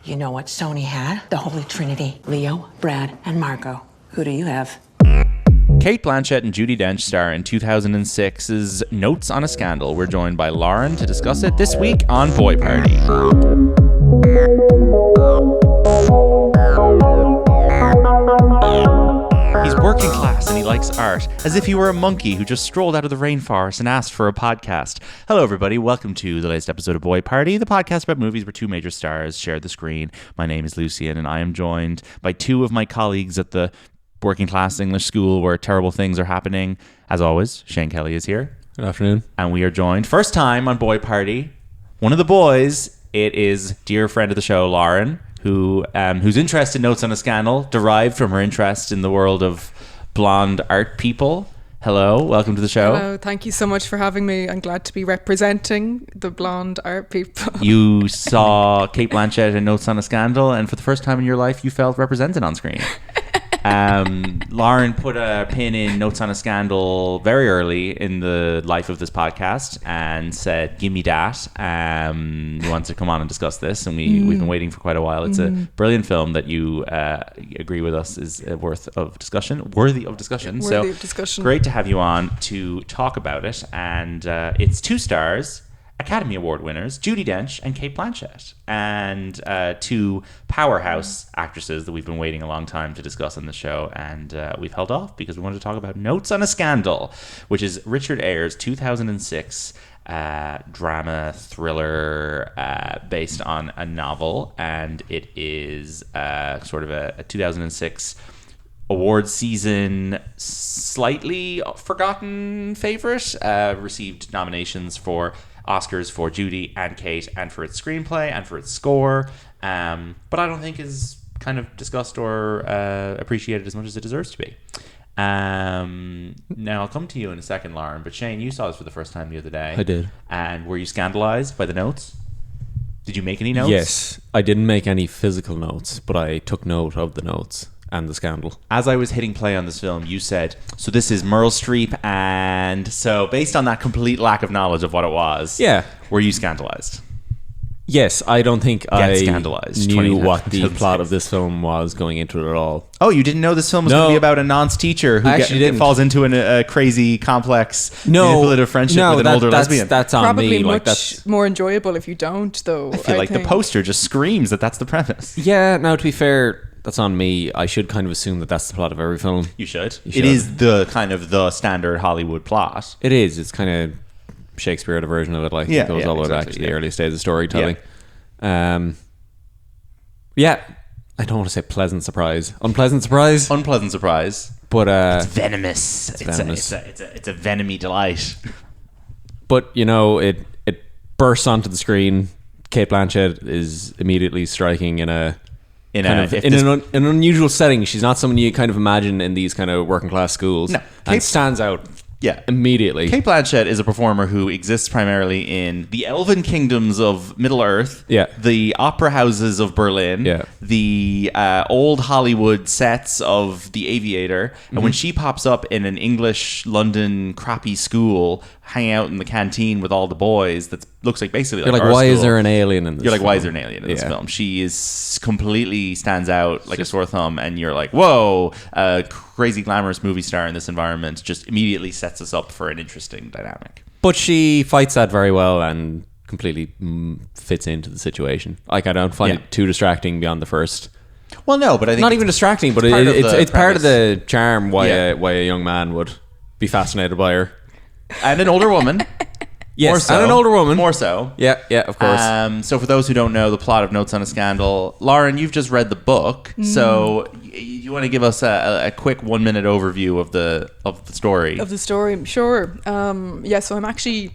You know what Sony had? The Holy Trinity. Leo, Brad, and Margot. Who do you have? Cate Blanchett and Judy Dench star in 2006's Notes on a Scandal. We're joined by Lauren to discuss it this week on Boy Party. He's working class and he likes art, as if he were a monkey who just strolled out of the rainforest and asked for a podcast. Hello, everybody. Welcome to the latest episode of Boy Party, the podcast about movies where two major stars share the screen. My name is Lucien, and I am joined by two of my colleagues at the working class English school where terrible things are happening. As always, Shane Kelly is here. Good afternoon. And we are joined, first time on Boy Party, one of the boys. It is dear friend of the show, Lauren, whose interest in Notes on a Scandal derived from her interest in the world of blonde art people. Hello, welcome to the show. Hello, thank you so much for having me. I'm glad to be representing the blonde art people. You saw Cate Blanchett in Notes on a Scandal, and for the first time in your life, you felt represented on screen. Lauren put a pin in Notes on a Scandal very early in the life of this podcast and said, give me that. He wants to come on and discuss this, and we've been waiting for quite a while. It's a brilliant film that you agree with us is worthy of discussion. Worthy of discussion. Great to have you on to talk about it. And it's 2 stars, Academy Award winners, Judy Dench and Cate Blanchett, and 2 powerhouse actresses that we've been waiting a long time to discuss on the show, and we've held off because we wanted to talk about Notes on a Scandal, which is Richard Eyre's 2006 drama thriller based on a novel, and it is sort of a 2006 awards season slightly forgotten favorite. Received nominations for Oscars for Judi and Cate, and for its screenplay and for its score, but I don't think is kind of discussed or appreciated as much as it deserves to be. Now I'll come to you in a second, Lauren, but Shane, you saw this for the first time the other day. I did. And were you scandalized by the notes? Did you make any notes? Yes, I didn't make any physical notes, but I took note of the notes and the scandal. As I was hitting play on this film, you said, so this is Meryl Streep, and so based on that complete lack of knowledge of what it was, were you scandalized? Yes, I don't think I scandalized. knew what the plot of this film was going into it at all. Oh, you didn't know this film was going to be about a nonce teacher who falls into a crazy, complex, manipulative friendship with an older lesbian? That's on Probably me. much more enjoyable if you don't, though. I feel like the poster just screams that that's the premise. Yeah, now to be fair, that's on me. I should kind of assume that that's the plot of every film. You should. It is the kind of the standard Hollywood plot. It is. It's kind of Shakespeare version of it. Like it goes all the way back to the early stages of storytelling. I don't want to say pleasant surprise. Unpleasant surprise. But it's venomous. It's a venomy delight. But it bursts onto the screen. Cate Blanchett is immediately striking in an unusual setting. She's not someone you kind of imagine in these kind of working class schools. No, and stands out. Yeah, immediately. Cate Blanchett is a performer who exists primarily in the elven kingdoms of Middle Earth, the opera houses of Berlin, the old Hollywood sets of The Aviator, and when she pops up in an English London crappy school, hanging out in the canteen with all the boys, that looks like basically You're like, why is there an alien in this You're like, film? why is there an alien in this film? She is completely stands out like a sore thumb, and you're like, whoa, a crazy glamorous movie star in this environment just immediately sets us up for an interesting dynamic. But she fights that very well and completely fits into the situation. Like, I don't find it too distracting beyond the first. Well, no, but I think not even distracting, but it's part of the charm why a young man would be fascinated by her. And an older woman. Yes, and an older woman. More so. Yeah, of course. So for those who don't know the plot of Notes on a Scandal, Lauren, you've just read the book. So you want to give us a quick 1-minute overview of the story? Of the story, sure. So I'm actually,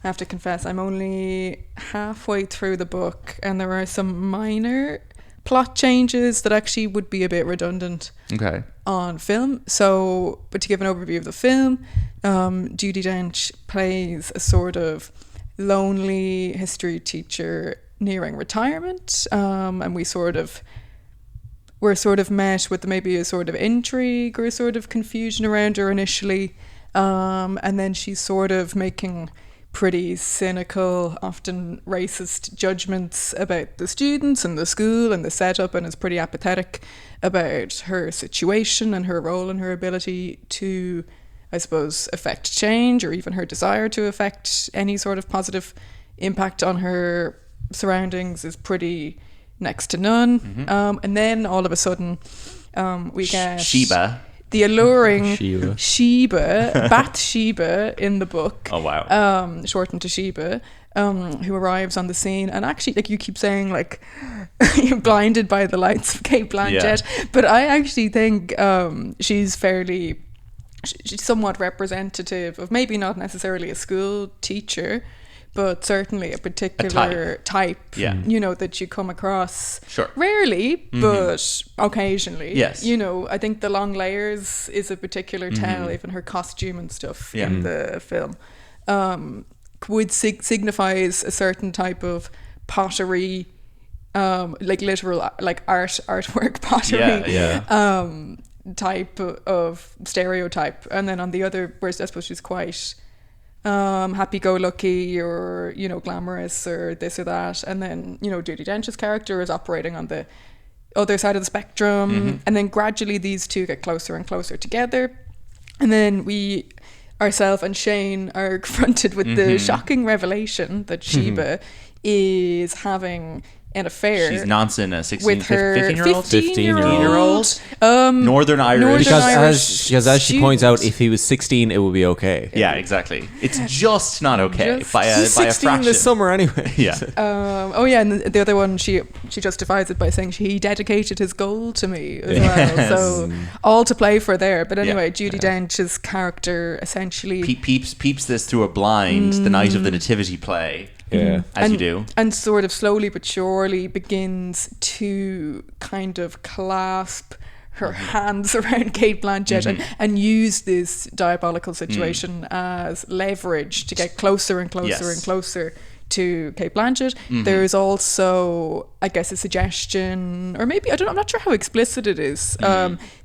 I have to confess, I'm only halfway through the book, and there are some minor plot changes that actually would be a bit redundant on film. So, but to give an overview of the film, Judy Dench plays a sort of lonely history teacher nearing retirement, and we're sort of met with maybe a sort of intrigue or a sort of confusion around her initially, and then she's sort of making pretty cynical, often racist judgments about the students and the school and the setup, and is pretty apathetic about her situation and her role and her ability to, I suppose, affect change, or even her desire to affect any sort of positive impact on her surroundings is pretty next to none. And then all of a sudden we get Sheba. the alluring Sheba. Bathsheba in the book. Oh, wow. Shortened to Sheba, who arrives on the scene. And actually, like, you keep saying, like, you're blinded by the lights of Cate Blanchett. Yeah. But I actually think she's somewhat representative of maybe not necessarily a school teacher, but certainly a particular type, you know, that you come across rarely, but occasionally. Yes. You know, I think the long layers is a particular tell, even her costume and stuff in the film, signifies a certain type of pottery, like literal, like artwork pottery, type of stereotype. And then on the other, whereas I suppose she's quite happy-go-lucky, or, you know, glamorous, or this or that. And then, you know, Judi Dench's character is operating on the other side of the spectrum. And then gradually these two get closer and closer together. And then we, ourselves and Shane, are confronted with the shocking revelation that Sheba is having an affair. She's noncing a 16, with her 15-year-old? 15-year-old. Northern Irish. Because as she points out, if he was 16, it would be okay. Yeah, exactly. It's just not okay by a He's 16 fraction. this summer anyway. Yeah. And the other one, she justifies it by saying he dedicated his gold to me as well. So all to play for there. But anyway, Judi Dench's character essentially peeps this through a blind the night of the nativity play. Yeah. As you do. And sort of slowly but surely begins to kind of clasp her hands around Cate Blanchett and use this diabolical situation as leverage to get closer and closer and closer to Cate Blanchett. There's also, I guess, a suggestion, or maybe, I don't know, I'm not sure how explicit it is,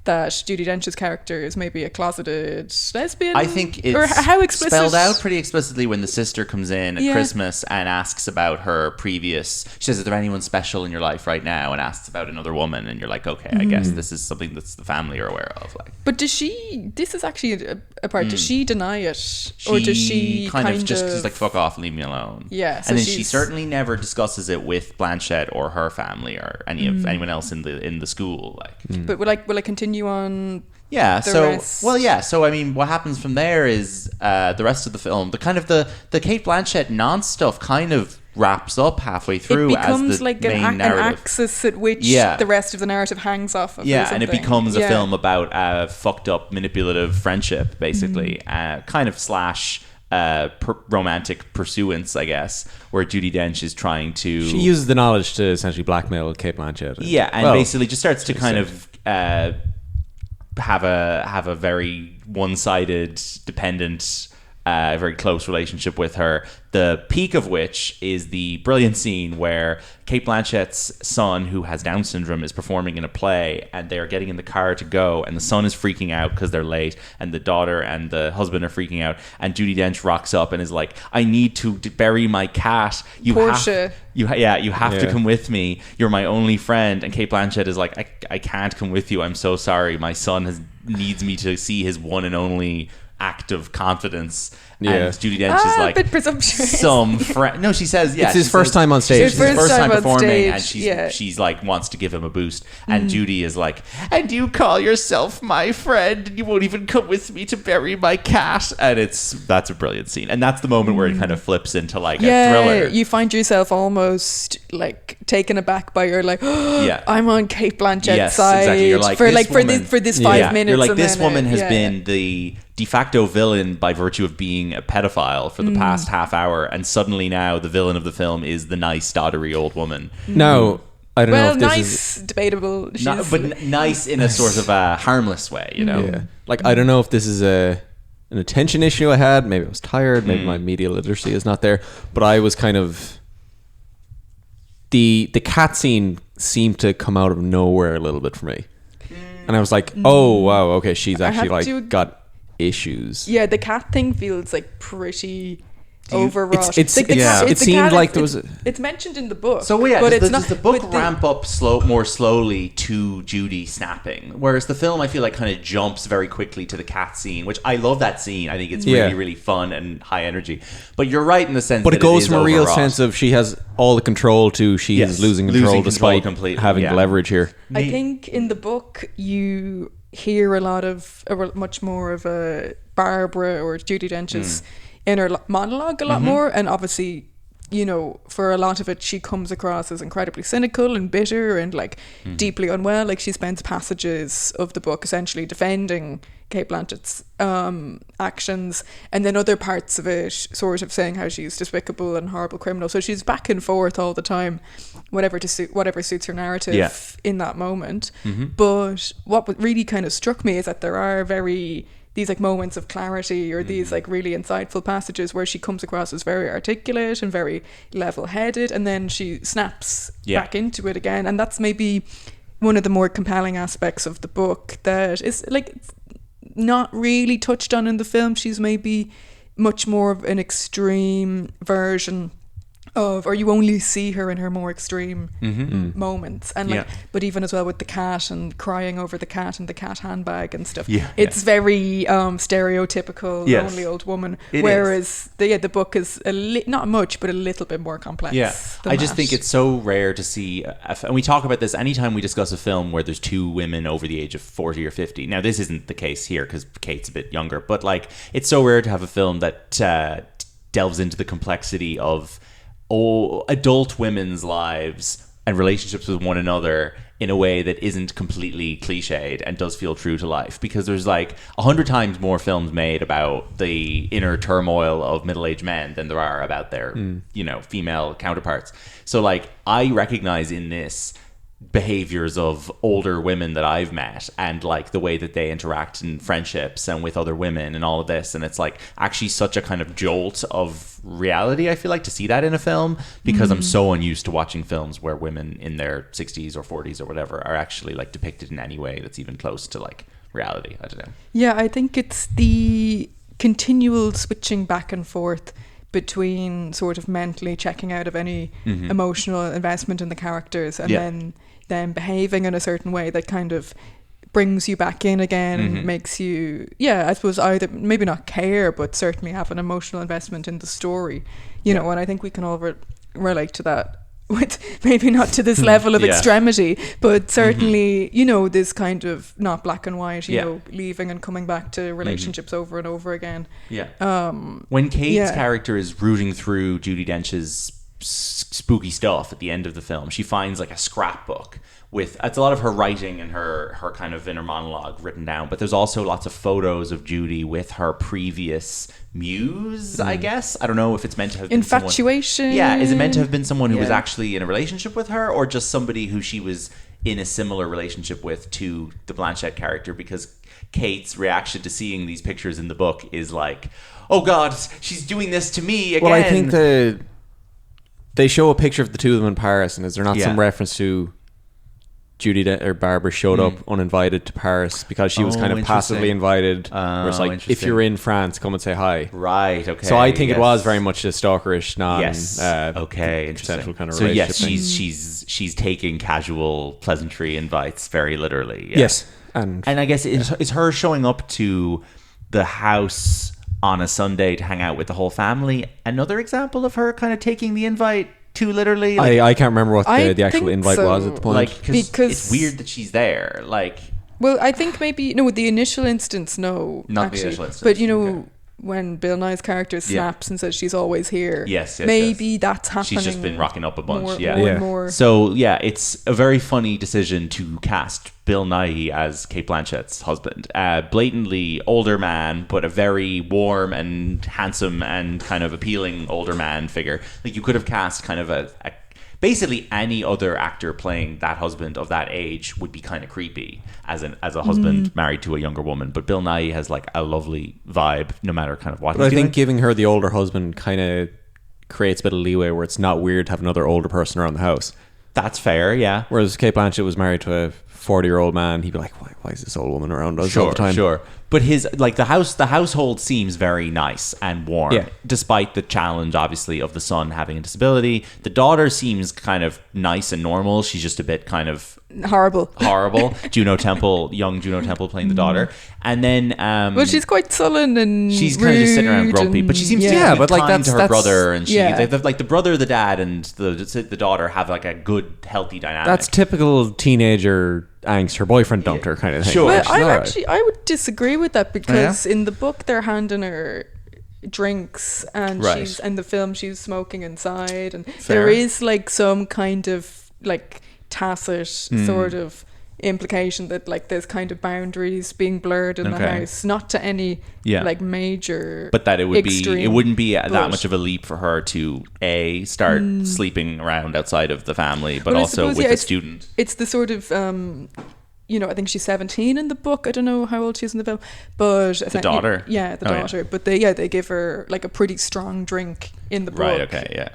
that Judi Dench's character is maybe a closeted lesbian. I think it's or how explicit? Spelled out pretty explicitly when the sister comes in at Christmas and asks about her previous. She says, "Is there anyone special in your life right now?" And asks about another woman, and you're like, okay, I guess this is something that's the family are aware of. Like, but does she? This is actually a part. Does she deny it, or does she kind of just she's like, "Fuck off, leave me alone." Yeah, so and then she certainly never discusses it with Blanchett or her family or anyone else in the school. Like, but will I continue on? Yeah. Rest? So I mean, what happens from there is the rest of the film, the Cate Blanchett nonce stuff kind of wraps up halfway through. It becomes as the like main an narrative. axis at which the rest of the narrative hangs off of. Yeah, and it becomes a film about a fucked up manipulative friendship, basically, kind of slash romantic pursuance, I guess, where Judi Dench is trying to... She uses the knowledge to essentially blackmail Cate Blanchett. Yeah, and basically just starts to kind of have a very one-sided, dependent, very close relationship with her. The peak of which is the brilliant scene where Cate Blanchett's son, who has Down syndrome, is performing in a play, and they are getting in the car to go, and the son is freaking out because they're late, and the daughter and the husband are freaking out, and Judi Dench rocks up and is like, "I need to bury my cat. You have to come with me. You're my only friend." And Cate Blanchett is like, I can't come with you. I'm so sorry. My son needs me to see his one and only act of confidence. And Judi Dench is like, a bit presumptuous. No, she says, it's his first time on stage. It's his first time performing, stage, and she's like, wants to give him a boost. And Judi is like, "And you call yourself my friend, and you won't even come with me to bury my cat." And that's a brilliant scene. And that's the moment where it kind of flips into like a thriller. You find yourself almost like taken aback by your like, I'm on Cate Blanchett's side. Exactly. You're like, for this 5 minutes. You're like, and this then woman has been the de facto villain by virtue of being a pedophile for the past half hour, and suddenly now the villain of the film is the nice, doddery old woman. No, I don't know if this nice, debatable. But nice in a sort of a harmless way, you know? Yeah. Like, I don't know if this is an attention issue I had. Maybe I was tired. Maybe my media literacy is not there. But I was kind of... The cat scene seemed to come out of nowhere a little bit for me. And I was like, oh, wow, okay, she's actually like got issues. Yeah, the cat thing feels like pretty overwrought. It seemed like there was it's mentioned in the book. So yeah, but does the book ramp up more slowly to Judi snapping, whereas the film I feel like kind of jumps very quickly to the cat scene, which I love that scene. I think it's really really fun and high energy. But you're right in the sense, but that it goes from a real overwrought. sense of she has all the control to she's losing control despite having the leverage here. I think in the book you hear a much more of a Barbara or Judy Dench's inner monologue a lot more, and obviously, you know, for a lot of it she comes across as incredibly cynical and bitter and like deeply unwell. Like she spends passages of the book essentially defending Cate Blanchett's actions, and then other parts of it sort of saying how she's despicable and horrible criminal. So she's back and forth all the time, whatever suits her narrative in that moment. But what really kind of struck me is that there are these like moments of clarity or these like really insightful passages where she comes across as very articulate and very level-headed, and then she snaps back into it again. And that's maybe one of the more compelling aspects of the book that is like not really touched on in the film. She's maybe much more of an extreme version of, or you only see her in her more extreme moments, and like but even as well with the cat and crying over the cat and the cat handbag and stuff, it's very stereotypical lonely old woman, whereas the book is not much but a little bit more complex. I just think it's so rare to see and we talk about this anytime we discuss a film where there's two women over the age of 40 or 50. Now this isn't the case here because Kate's a bit younger, but like it's so rare to have a film that delves into the complexity of adult women's lives and relationships with one another in a way that isn't completely cliched and does feel true to life, because there's like 100 times more films made about the inner turmoil of middle-aged men than there are about their you know, female counterparts. So like I recognize in this behaviors of older women that I've met and like the way that they interact in friendships and with other women and all of this, and it's like actually such a kind of jolt of reality, I feel like, to see that in a film, because I'm so unused to watching films where women in their 60s or 40s or whatever are actually like depicted in any way that's even close to like reality. I don't know. Yeah, I think it's the continual switching back and forth between sort of mentally checking out of any emotional investment in the characters and then them behaving in a certain way that kind of brings you back in again and makes you, I suppose, either maybe not care but certainly have an emotional investment in the story, you know. And I think we can all relate to that, with maybe not to this level of extremity, but certainly you know, this kind of not black and white, you know, leaving and coming back to relationships over and over again. When Kate's character is rooting through Judi Dench's spooky stuff at the end of the film, she finds like a scrapbook with, it's a lot of her writing and her kind of inner monologue written down, but there's also lots of photos of Judi with her previous muse, I guess. I don't know if it's meant to have been infatuation. Is it meant to have been someone who was actually in a relationship with her, or just somebody who she was in a similar relationship with to the Blanchett character? Because Kate's reaction to seeing these pictures in the book is like, oh God, she's doing this to me again. Well, I think they show a picture of the two of them in Paris, and is there not some reference to Judy or Barbara showed up uninvited to Paris because she was kind of passively invited, where it's like, if you're in France, come and say hi. Right, okay. So I think it was very much a stalkerish, interesting kind of so relationship thing. She's taking casual pleasantry invites very literally. Yes. And I guess is her showing up to the house on a Sunday to hang out with the whole family another example of her kind of taking the invite too literally? Like, I can't remember what the actual invite was at the point. Like, because it's weird that she's there. Like, well, I think maybe with the initial instance, no, not actually. the initial instance, but you know. When Bill Nye's character snaps and says she's always here, maybe that's happening. She's just been rocking up a bunch, more. So it's a very funny decision to cast Bill Nye as Cate Blanchett's husband. Blatantly older man, but a very warm and handsome and kind of appealing older man figure. Like, you could have cast kind of a basically any other actor playing that husband of that age would be kind of creepy as a husband married to a younger woman. But Bill Nye has like a lovely vibe no matter kind of what he's doing. I think giving her the older husband kind of creates a bit of leeway where it's not weird to have another older person around the house. That's fair, yeah. Whereas Cate Blanchett was married to a 40-year-old man, he'd be like, why is this old woman around us all the time? Sure. But his the household seems very nice and warm, despite the challenge, obviously, of the son having a disability. The daughter seems kind of nice and normal. She's just a bit kind of horrible. Young Juno Temple playing the daughter, and then well, she's quite sullen and she's kind of just sitting around grumpy. But she seems to be kind to her brother, and like the brother, the dad, and the daughter have like a good, healthy dynamic. That's typical teenager angst. Her boyfriend dumped her kind of thing. Sure. Well, I would disagree with that because in the book they're handing her drinks and she's in the film she's smoking inside, and there is like some kind of like tacit sort of implication that like there's kind of boundaries being blurred in the house, not to any like major, but that it wouldn't be that much of a leap for her to start sleeping around outside of the family, but also with a student. It's the sort of I think she's 17 in the book. I don't know how old she is in the film, but the daughter. The daughter. Yeah. But they give her like a pretty strong drink in the book. Right. Okay. Yeah.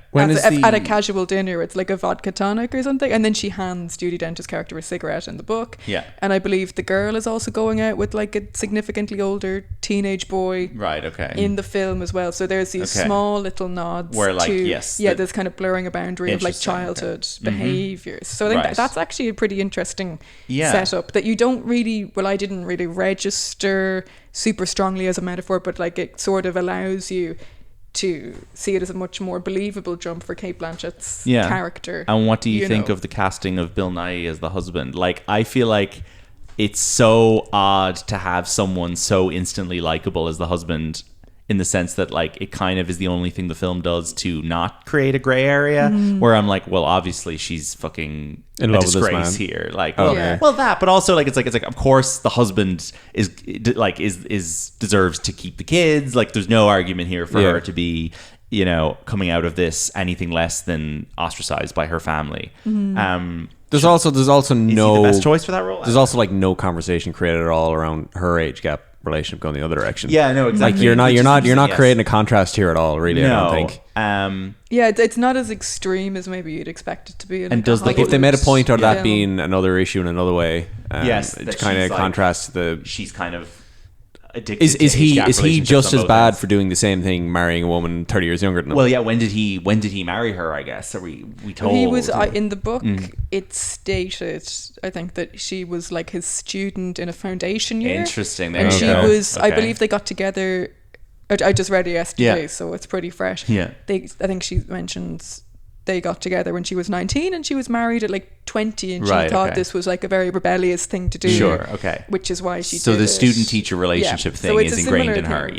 At a casual dinner, it's like a vodka tonic or something, and then she hands Judy Dench's character a cigarette in the book. Yeah. And I believe the girl is also going out with like a significantly older teenage boy. Right. Okay. In the film as well. So there's these small little nods where like there's kind of blurring a boundary of like childhood behaviors. So I think that's actually a pretty interesting setup that you don't really. Well, I didn't really register super strongly as a metaphor, but like it sort of allows you to see it as a much more believable jump for Cate Blanchett's character. And what do you think of the casting of Bill Nighy as the husband? Like, I feel like it's so odd to have someone so instantly likable as the husband, in the sense that like it kind of is the only thing the film does to not create a gray area, where I'm like, well, obviously she's fucking in love with this man here, like well that, but also like it's like of course the husband is deserves to keep the kids. Like there's no argument here for her to be coming out of this anything less than ostracized by her family. There's also is he the best choice for that role? There's also like no conversation created at all around her age gap relationship going the other direction. Yeah, no, exactly. Like you're not creating a contrast here at all, really. No. I don't think. It's not as extreme as maybe you'd expect it to be. And does if they made a point of that being another issue in another way, to kind of contrast the. She's kind of addicted. Is he just as bad for doing the same thing, marrying a woman 30 years younger than him? Well, yeah. When did he marry her? I guess are we told he was in the book. It's stated, I think, that she was like his student in a foundation year. Interesting. And she was. I believe they got together. I just read it yesterday, so it's pretty fresh. Yeah. I think she mentions they got together when she was 19 and she was married at like 20, and she thought this was like a very rebellious thing to do. Sure, okay. Which is why she So did the student-teacher relationship thing is ingrained in her.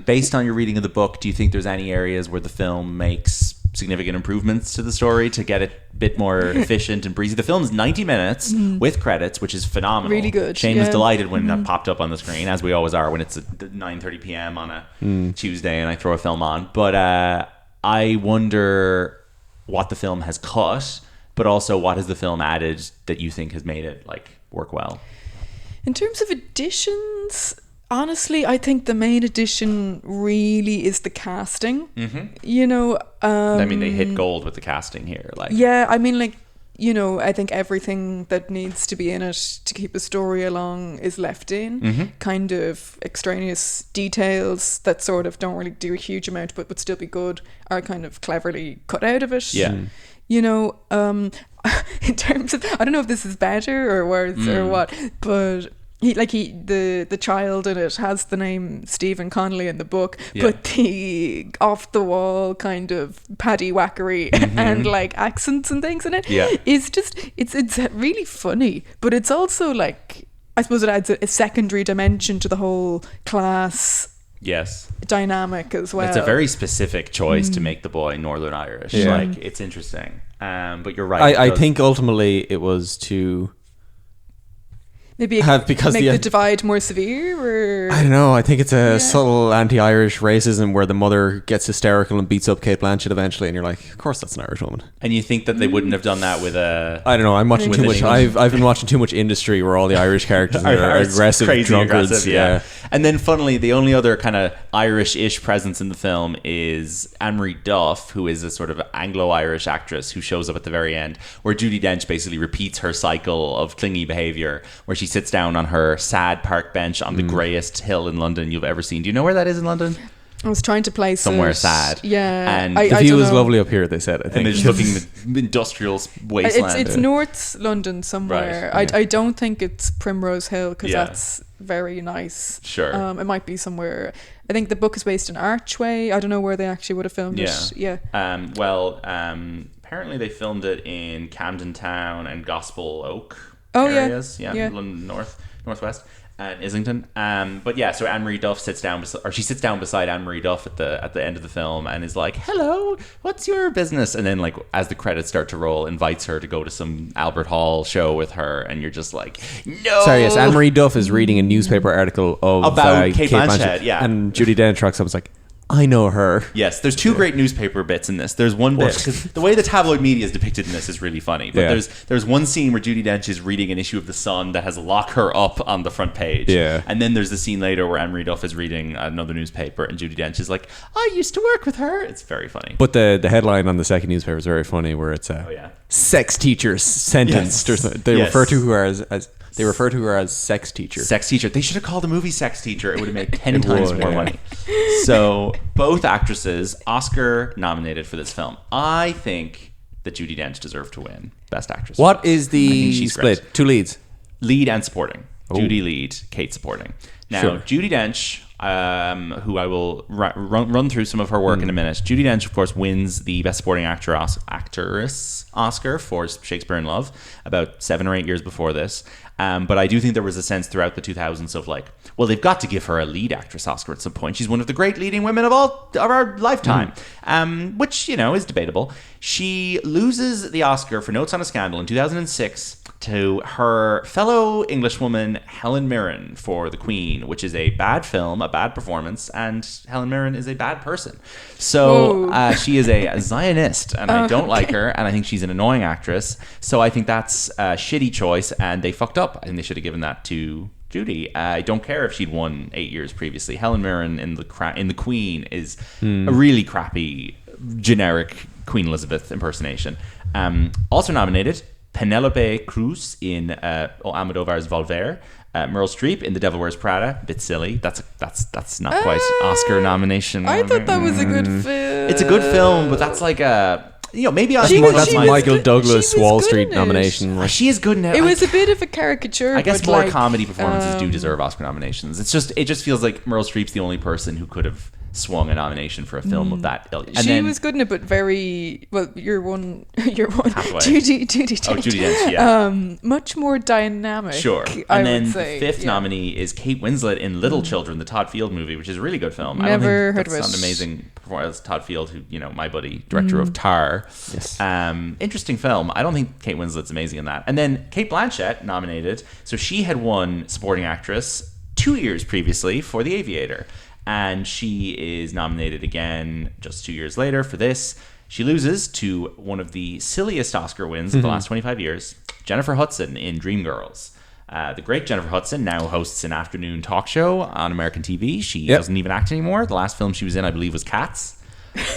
Based on your reading of the book, do you think there's any areas where the film makes significant improvements to the story to get it a bit more efficient and breezy? The film is 90 minutes with credits, which is phenomenal. Really good. Shane was delighted when that popped up on the screen, as we always are when it's at 9:30 p.m. on a Tuesday and I throw a film on. But I wonder what the film has cut, but also what has the film added that you think has made it like work well? In terms of additions, honestly, I think the main addition really is the casting. I mean, they hit gold with the casting here. I think everything that needs to be in it to keep a story along is left in. Kind of extraneous details that sort of don't really do a huge amount but would still be good are kind of cleverly cut out of it. In terms of, I don't know if this is better or worse or what, but the child in it has the name Stephen Connolly in the book, but the off the wall kind of paddy whackery and like accents and things in it is just it's really funny, but it's also like, I suppose it adds a secondary dimension to the whole class dynamic as well. It's a very specific choice to make the boy Northern Irish. Like, it's interesting. But you're right. I think ultimately it was to Maybe because make the divide more severe, or I don't know. I think it's a subtle anti-Irish racism where the mother gets hysterical and beats up Cate Blanchett eventually, and you're like, of course that's an Irish woman. And you think that they wouldn't have done that with a... I don't know. I'm watching too much. I've been watching too much Industry, where all the Irish characters are aggressive, crazy drunkards. aggressive, yeah. And then, funnily, the only other kind of Irish-ish presence in the film is Anne-Marie Duff, who is a sort of Anglo-Irish actress who shows up at the very end, where Judi Dench basically repeats her cycle of clingy behaviour, where she sits down on her sad park bench on the greyest hill in London you've ever seen. Do you know where that is in London? I was trying to place somewhere sad. Yeah, and the view is lovely up here. They said. I think. And they're just looking at the industrial wasteland. It's North London somewhere. Right, I don't think it's Primrose Hill, because that's very nice. Sure. It might be somewhere. I think the book is based in Archway. I don't know where they actually would have filmed it. Yeah. Apparently they filmed it in Camden Town and Gospel Oak areas. Yeah. London northwest. And Islington, but yeah. So Anne-Marie Duff sits down beside Anne-Marie Duff at the end of the film and is like, "Hello, what's your business?" And then, like, as the credits start to roll, invites her to go to some Albert Hall show with her, and you're just like, "No." Sorry, yes. Anne-Marie Duff is reading a newspaper article about Cate Blanchett, yeah. And Judi Dench rocks up and was like, I know her. Yes, there's two great newspaper bits in this. There's one bit, because the way the tabloid media is depicted in this is really funny. But there's one scene where Judi Dench is reading an issue of The Sun that has "Lock Her Up" on the front page. Yeah. And then there's the scene later where Anne-Marie Duff is reading another newspaper, and Judi Dench is like, "I used to work with her." It's very funny. But the headline on the second newspaper is very funny, where it's sex teacher sentenced. Yes. Or something. They refer to her as They refer to her as sex teacher. Sex teacher. They should have called the movie Sex Teacher. It would have made 10 times more money. So both actresses Oscar nominated for this film. I think that Judi Dench deserved to win Best Actress. What is the split? Great. Two leads? Lead and supporting. Judi lead, Cate supporting. Now, Judi Dench, who I will run through some of her work in a minute. Judi Dench, of course, wins the Best Supporting Actress Oscar for Shakespeare in Love about 7 or 8 years before this. But I do think there was a sense throughout the 2000s of like, well, they've got to give her a lead actress Oscar at some point. She's one of the great leading women of our lifetime, which, you know, is debatable. She loses the Oscar for Notes on a Scandal in 2006 to her fellow Englishwoman Helen Mirren for The Queen, which is a bad film, a bad performance, and Helen Mirren is a bad person. So she is a Zionist, and I don't like her, and I think she's an annoying actress. So I think that's a shitty choice, and they fucked up. I think they should have given that to Judi. I don't care if she'd won 8 years previously. Helen Mirren in The Queen is a really crappy, generic Queen Elizabeth impersonation. Also nominated, Penelope Cruz in Almodovar's Volver. Meryl Streep in The Devil Wears Prada. A bit silly. That's not quite Oscar nomination. I thought that was a good film. It's a good film, but that's like a... You know, maybe that's Michael Douglas Wall Street nomination. She is good in it. It was a bit of a caricature. I guess more comedy performances do deserve Oscar nominations. It just feels like Meryl Streep's the only person who could have swung a nomination for a film of that ilk. She was good in it, but very well. You're one. Judi Dench. Oh, Judi Dench. Yeah. Much more dynamic. Sure. And then the fifth nominee is Kate Winslet in Little Children, the Todd Field movie, which is a really good film. Never heard of it. It's an amazing performance. Todd Field, who, you know, my buddy, director of Tar. Yes. Interesting film. I don't think Kate Winslet's amazing in that. And then Cate Blanchett nominated. So she had won supporting actress 2 years previously for The Aviator. And she is nominated again just 2 years later for this. She loses to one of the silliest Oscar wins of the last 25 years, Jennifer Hudson in Dreamgirls. The great Jennifer Hudson now hosts an afternoon talk show on American TV. She doesn't even act anymore. The last film she was in, I believe, was Cats.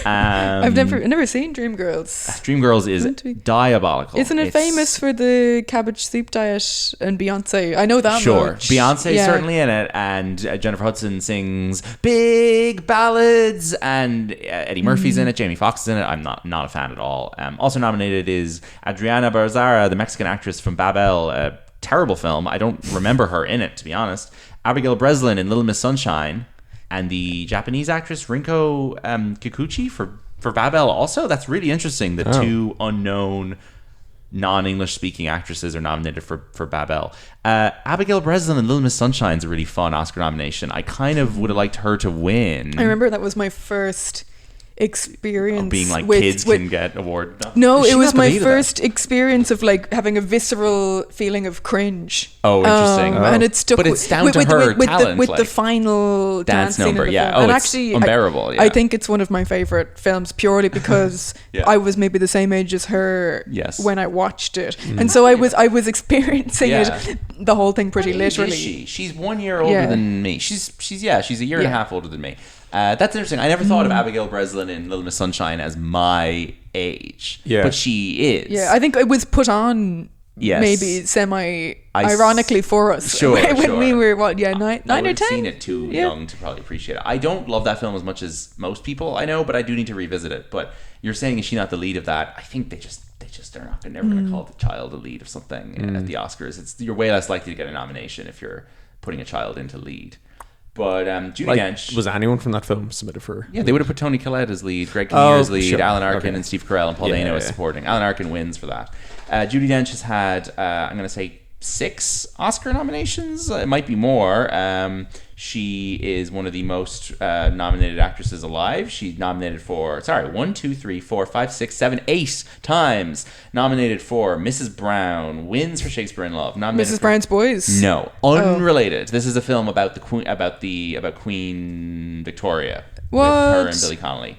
I've never seen Dreamgirls. Dreamgirls is diabolical. Isn't it famous for the cabbage soup diet and Beyonce? I know that much. Beyonce's certainly in it, and Jennifer Hudson sings big ballads, and Eddie Murphy's in it, Jamie Foxx is in it. I'm not a fan at all. Also nominated is Adriana Barzara, the Mexican actress from Babel, a terrible film. I don't remember her in it, to be honest. Abigail Breslin in Little Miss Sunshine. And the Japanese actress Rinko Kikuchi for Babel also. That's really interesting. The two unknown non-English speaking actresses are nominated for Babel. Abigail Breslin in Little Miss Sunshine is a really fun Oscar nomination. I kind of would have liked her to win. I remember that was my first experience being like with, kids with, can get award. No, Is it she was not the my lead of that? first experience of like having a visceral feeling of cringe. Oh, interesting. And it stuck. But it's down to her talent, with like, the final dance scene in number, the yeah. film. Oh, And it's actually, unbearable, yeah. I think it's one of my favorite films purely because Yeah. I was maybe the same age as her Yes. when I watched it, and so I was experiencing Yeah. it, the whole thing pretty What age literally. is she? She's 1 year older Yeah. than me. She's a year and a Yeah. half older than me. That's interesting. I never thought of Abigail Breslin in Little Miss Sunshine as my age. Yeah. But she is. Yeah, I think it was put on. Yes. Maybe semi-ironically for us. Sure, when sure. we were, nine I or would have 10? seen it too young to probably appreciate it. I don't love that film as much as most people I know, but I do need to revisit it. But you're saying, is she not the lead of that? I think they just are never going to call the child a lead of something at the Oscars. You're way less likely to get a nomination if you're putting a child into lead. But Judi Dench... Was anyone from that film submitted for? Yeah, they would have put Toni Collette as lead, Greg Kinnear as lead, sure. Alan Arkin Okay. and Steve Carell, and Paul Dano as supporting. Alan Arkin wins for that. Judi Dench has had, I'm going to say, 6 Oscar nominations. It might be more. She is one of the most nominated actresses alive. She's nominated for, 8 times. Nominated for Mrs. Brown, wins for Shakespeare in Love. Mrs. Brown's Boys? No, unrelated. This is a film about the Queen, about Queen Victoria with her and Billy Connolly.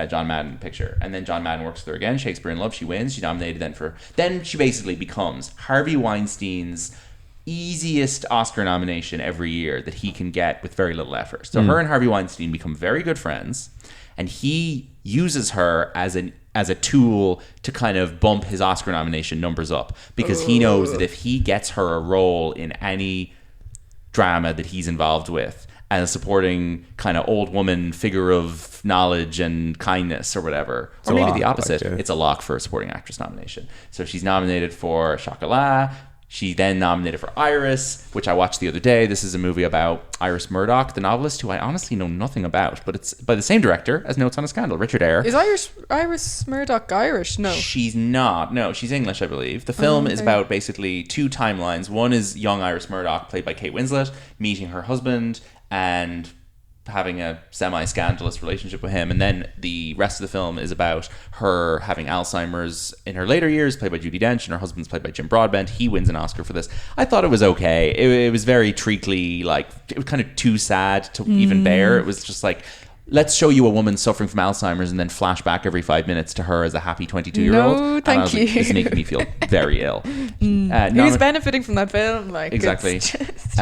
John Madden picture, and then John Madden works with her again. Shakespeare in Love, she wins. She's nominated then she basically becomes Harvey Weinstein's easiest Oscar nomination every year that he can get with very little effort. So her and Harvey Weinstein become very good friends, and he uses her as a tool to kind of bump his Oscar nomination numbers up, because he knows that if he gets her a role in any drama that he's involved with, and a supporting kind of old woman figure of knowledge and kindness or whatever. Or maybe the opposite. It's a lock for a supporting actress nomination. So she's nominated for Chocolat. She then nominated for Iris, which I watched the other day. This is a movie about Iris Murdoch, the novelist, who I honestly know nothing about, but it's by the same director as Notes on a Scandal, Richard Eyre. Is Iris Murdoch Irish? No. She's not. No, she's English, I believe. The film is about basically 2 timelines. One is young Iris Murdoch, played by Kate Winslet, meeting her husband and having a semi-scandalous relationship with him, and then the rest of the film is about her having Alzheimer's in her later years, played by Judy Dench, and her husband's played by Jim Broadbent. He wins an Oscar for this. I thought it was okay. It was very treacly, like, it was kind of too sad to even bear. It was just like, let's show you a woman suffering from Alzheimer's and then flash back every 5 minutes to her as a happy 22-year-old. No, And I was thank like, you. this is making me feel very ill. Who's benefiting from that film? Like, Exactly. it's just-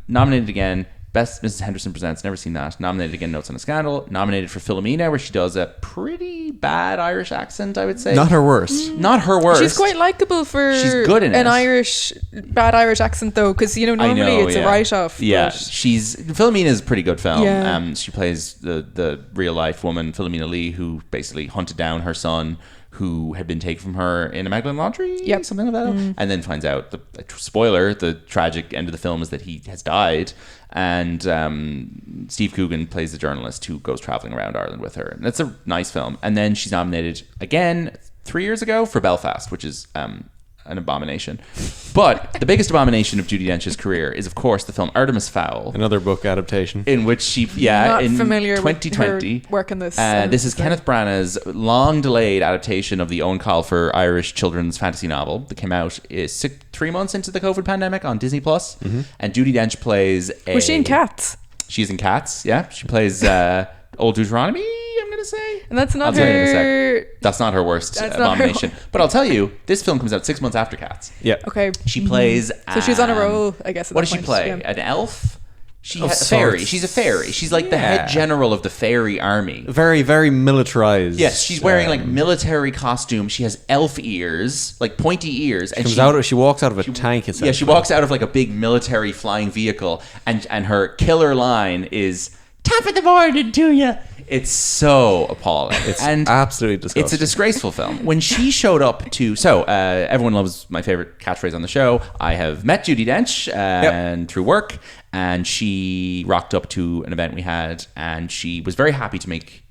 Nominated again, Best Mrs. Henderson Presents, never seen that. Nominated again, Notes on a Scandal. Nominated for Philomena, where she does a pretty bad Irish accent, I would say. Not her worst. Not her worst. She's quite likable for She's good in an it. bad Irish accent though, because normally it's a write-off. Yeah, but- Philomena is a pretty good film. Yeah. She plays the real life woman, Philomena Lee, who basically hunted down her son, who had been taken from her in a Magdalene laundry, something like that, and then finds out, spoiler, the tragic end of the film is that he has died, and Steve Coogan plays the journalist who goes traveling around Ireland with her, and that's a nice film. And then she's nominated again 3 years ago for Belfast, which is an abomination. But the biggest abomination of Judi Dench's career is, of course, the film Artemis Fowl, Another book adaptation. in which she, Not in familiar 2020, with her work in this. this is Kenneth Branagh's long-delayed adaptation of the Owen Colfer Irish children's fantasy novel that came out 3 months into the COVID pandemic on Disney Plus. And Judi Dench plays Was she in Cats? She's in Cats, yeah. She plays Old Deuteronomy, I'm going to say. And that's not I'll tell you in a her. sec. That's not her worst That's not her abomination. But I'll tell you, this film comes out 6 months after Cats. Yeah. Okay. She plays... So she's on a roll, I guess. At What that does she point. play? Yeah. An elf? She Of has a fairy. sorts. She's a fairy. She's like the head general of the fairy army. Very, very militarized. Yes, she's wearing like military costume. She has elf ears, like pointy ears, and She walks out of a tank. yeah, she essentially. walks out of like a big military flying vehicle, and her killer line is "Top of the morning to you." It's so appalling. It's and absolutely disgusting. It's a disgraceful film. When she showed up to, everyone loves my favorite catchphrase on the show. I have met Judi Dench and through work, and she rocked up to an event we had, and she was very happy to make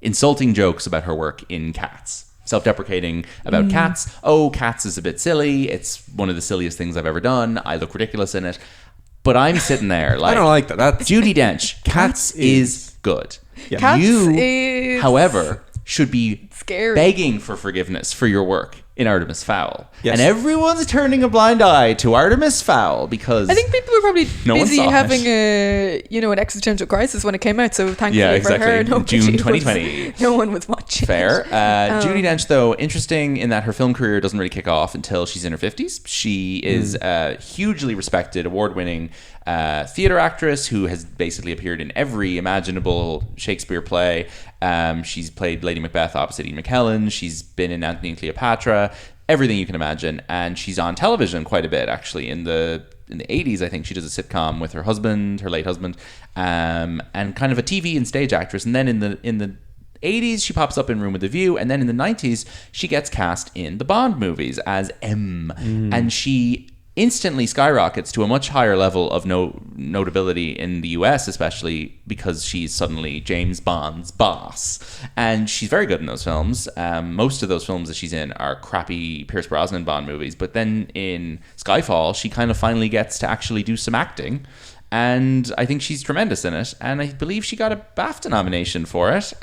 insulting jokes about her work in Cats. Self-deprecating about Cats. Oh, Cats is a bit silly. It's one of the silliest things I've ever done. I look ridiculous in it. But I'm sitting there like... I don't like that. That's Judi Dench, Cats is good. Cats You, is however, should be scary. begging for forgiveness for your work in Artemis Fowl. Yes. And everyone's turning a blind eye to Artemis Fowl because I think people were probably No one busy saw it. having an existential crisis when it came out. So thankfully Yeah, for her, exactly. June 2020. no one was watching. fair. Judy Dench, though, interesting in that her film career doesn't really kick off until she's in her 50s. She is a hugely respected, award-winning theater actress who has basically appeared in every imaginable Shakespeare play. She's played Lady Macbeth opposite Ian McKellen. She's been in Antony and Cleopatra, everything you can imagine. And she's on television quite a bit, actually. In the 80s, I think she does a sitcom with her husband, her late husband, and kind of a TV and stage actress. And then in the 80s, she pops up in Room with a View, and then in the 90s, she gets cast in the Bond movies as M. And she instantly skyrockets to a much higher level of notability in the US, especially because she's suddenly James Bond's boss. And she's very good in those films. Most of those films that she's in are crappy Pierce Brosnan Bond movies. But then in Skyfall, she kind of finally gets to actually do some acting. And I think she's tremendous in it. And I believe she got a BAFTA nomination for it,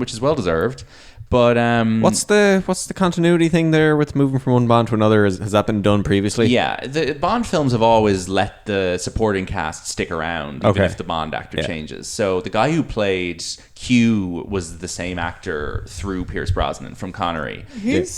which is well deserved. But what's the continuity thing there with moving from one Bond to another? Has that been done previously? Yeah, the Bond films have always let the supporting cast stick around, even if the Bond actor changes. So the guy who played Q was the same actor through Pierce Brosnan from Connery. Who's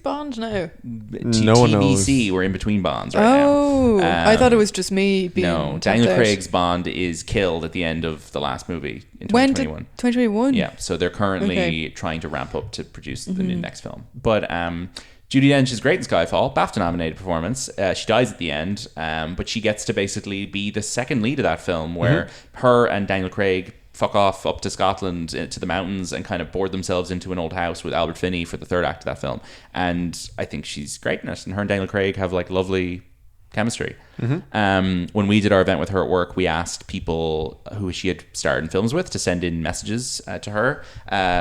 Bond now? No one knows. TBC, we're in between Bonds right now. I thought it was just me being No, tapped Daniel out. Craig's Bond is killed at the end of the last movie in 2021. When did 2021? Yeah, so they're currently trying to ramp up to produce the new next film. But Judi Dench is great in Skyfall, BAFTA-nominated performance. She dies at the end, but she gets to basically be the second lead of that film, where her and Daniel Craig fuck off up to Scotland to the mountains and kind of board themselves into an old house with Albert Finney for the third act of that film. And I think she's great in it. And her and Daniel Craig have like lovely chemistry. When we did our event with her at work, we asked people who she had starred in films with to send in messages to her,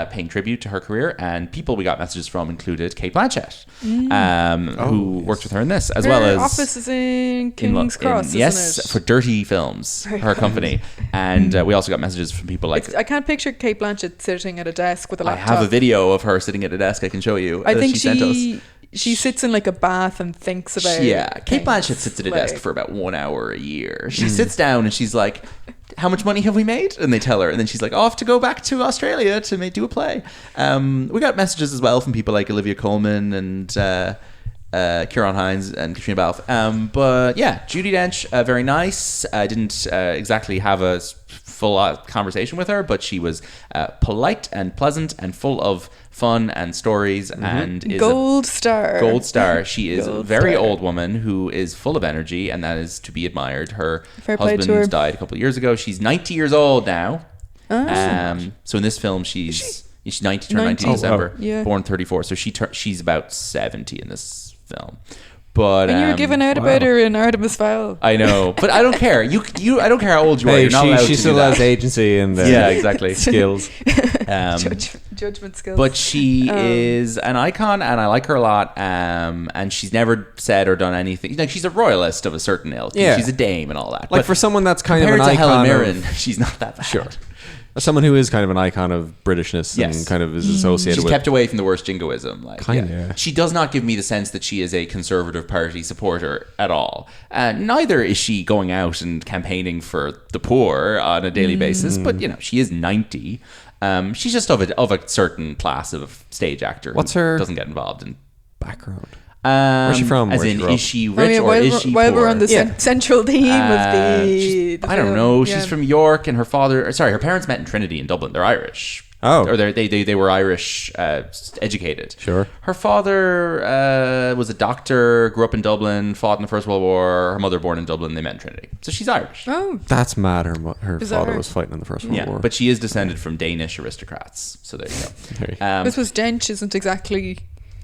paying tribute to her career, and people we got messages from included Cate Blanchett, who worked with her in this, as well as office is in King's Cross, isn't yes, it? for Dirty Films, her company. And we also got messages from people like I can't picture Cate Blanchett sitting at a desk with a I laptop. have a video of her sitting at a desk I can show you. I think she sent us. She sits in like a bath and thinks about Cate things. Blanchett sits at a desk for about 1 hour a year. She sits down and she's like, how much money have we made? And they tell her, and then she's like, off to go back to Australia to do a play. We got messages as well from people like Olivia Colman and Ciarán Hinds and Katrina Balfe. But yeah, Judi Dench, very nice. I didn't exactly have a full conversation with her, but she was polite and pleasant and full of fun and stories, and is gold star. She is a very old woman who is full of energy, and that is to be admired. Her Fair play to her. husband died a couple of years ago. She's 90 years old now. So in this film, she's 90, turned 90 in December, Yeah. born 34. So she's about 70 in this film. But And you were giving out about her in Artemis Fowl. I know, but I don't care. You I don't care how old you are. Hey, You're not allowed she to still do that. has agency and Yeah, exactly. skills. Judgment skills. But she is an icon, and I like her a lot. And she's never said or done anything. Like, she's a royalist of a certain ilk. Yeah. She's a dame and all that. Like, but for someone that's kind of an compared to Helen icon Mirren, of, she's not that bad. Sure. Someone who is kind of an icon of Britishness Yes. and kind of is associated She's with. kept away from the worst jingoism. Like, Kinda, yeah. She does not give me the sense that she is a Conservative Party supporter at all. Neither is she going out and campaigning for the poor on a daily basis. But she is 90. She's just of a certain class of stage actor. What's who her doesn't get involved in background? Where's she from? As Where'd in, she grow is she rich or while is she while poor? we're on the central theme of the I don't film, know. yeah. She's from York, and her parents met in Trinity in Dublin. They're Irish. Oh. Or they were Irish educated. Sure. Her father was a doctor, grew up in Dublin, fought in the First World War. Her mother born in Dublin. They met in Trinity. So she's Irish. Oh, That's mad. Her Is that father her? was fighting in the First World Yeah, War. but she is descended from Danish aristocrats. So there you go. There you this was Dench isn't exactly.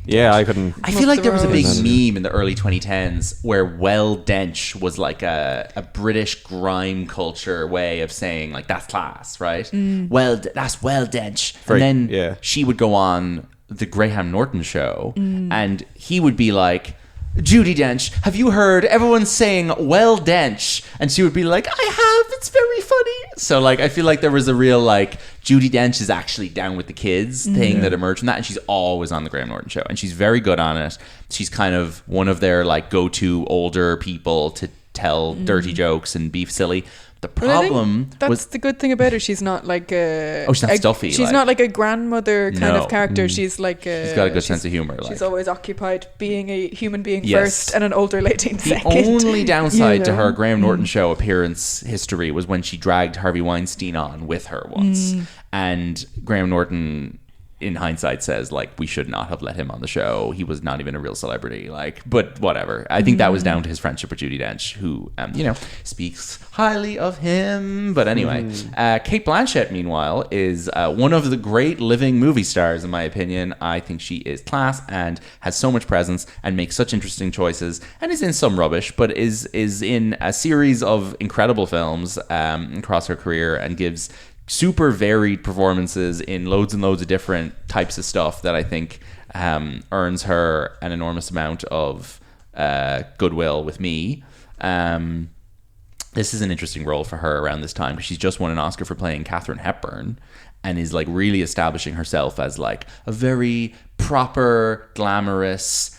yeah, I couldn't. I feel like there was a big Road. meme in the early 2010s where Well Dench was like a British grime culture way of saying like that's class, right? Well, that's Well Dench. Very- and then yeah. she would go on the Graham Norton show and he would be like, Judi Dench, have you heard everyone saying Well Dench? And she would be like, I have, it's very funny. So like I feel like there was a real like Judy Dench is actually down with the kids thing that emerged from that, and she's always on the Graham Norton show, and she's very good on it. She's kind of one of their like go-to older people to tell dirty jokes and be silly. The problem that's the good thing about her. She's not like she's not stuffy. She's not like a grandmother kind of character. She's like she's got a good sense of humor. She's always occupied being a human being first and an older lady second. The only downside to her Graham Norton show appearance history was when she dragged Harvey Weinstein on with her once, and Graham Norton, in hindsight, says like we should not have let him on the show. He was not even a real celebrity. Like, but whatever. I think that was down to his friendship with Judy Dench, who speaks highly of him. But anyway, Cate Blanchett, meanwhile, is one of the great living movie stars, in my opinion. I think she is class and has so much presence and makes such interesting choices, and is in some rubbish, but is in a series of incredible films across her career, and gives super varied performances in loads and loads of different types of stuff that I think earns her an enormous amount of goodwill with me. This is an interesting role for her around this time, because she's just won an Oscar for playing Katharine Hepburn, and is like really establishing herself as like a very proper, glamorous,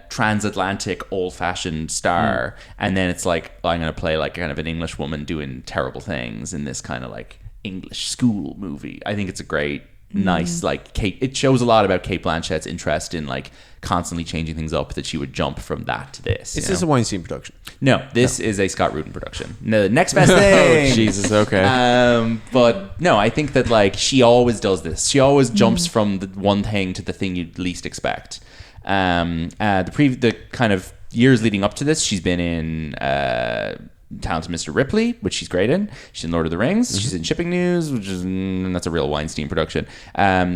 transatlantic, old-fashioned star. And then it's like, I'm going to play like kind of an English woman doing terrible things in this kind of like English school movie. I think it's a great, nice, like Kate. It shows a lot about Cate Blanchett's interest in like constantly changing things up, that she would jump from that to this. Is this a Weinstein production? No, this is a Scott Rudin production. The next best thing. Oh, Jesus, okay. But no, I think that like she always does this. She always jumps from the one thing to the thing you'd least expect. The kind of years leading up to this, she's been in Talented Mr. Ripley, which she's great in. She's in Lord of the Rings. She's in Shipping News, which is that's a real Weinstein production.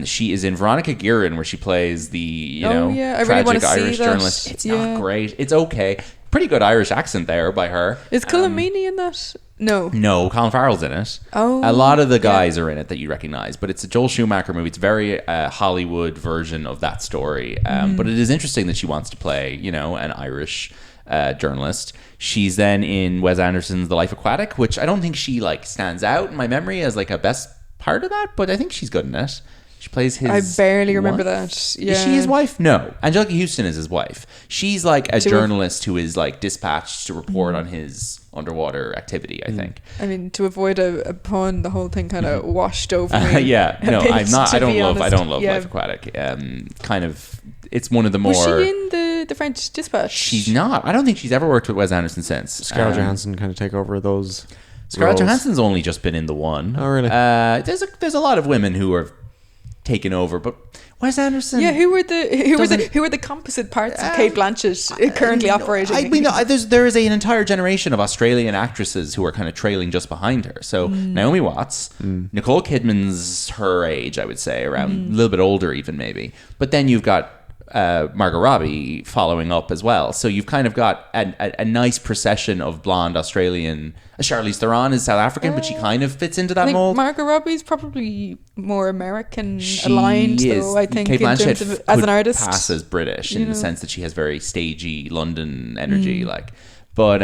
She is in Veronica Guerin, where she plays the tragic Irish journalist. It's not great. It's okay. Pretty good Irish accent there by her. Is Cullen Meany in that? No, Colin Farrell's in it. Oh, a lot of the guys are in it that you recognize, but it's a Joel Schumacher movie. It's a very Hollywood version of that story. But it is interesting that she wants to play, an Irish journalist. She's then in Wes Anderson's The Life Aquatic, which I don't think she like stands out in my memory as like a best part of that, but I think she's good in it. She plays his I barely remember wife. that. Yeah. Is she his wife? No. Angelica Houston is his wife. She's like a journalist who is like dispatched to report on his underwater activity, I think. I mean, to avoid a pun, the whole thing kind of washed over me. I'm not. I don't love Life Aquatic. Kind of. It's one of the more. Was she in the French Dispatch? She's not. I don't think she's ever worked with Wes Anderson since. Scarlett Johansson kind of take over those. Scarlett Johansson's only just been in the one. Oh, really? There's a lot of women who are taken over, but Wes Anderson. Yeah, who are the composite parts of Cate Blanchett currently operating? I mean, there is an entire generation of Australian actresses who are kind of trailing just behind her. So Naomi Watts, Nicole Kidman's her age, I would say, around a little bit older even maybe. But then you've got Margot Robbie following up as well. So you've kind of got a nice procession of blonde Australian. Charlize Theron is South African, but she kind of fits into that mold. Margot Robbie's probably more American aligned, though, I think, Cate in Blanchett terms of as an artist. Pass as British in the sense that she has very stagey London energy. But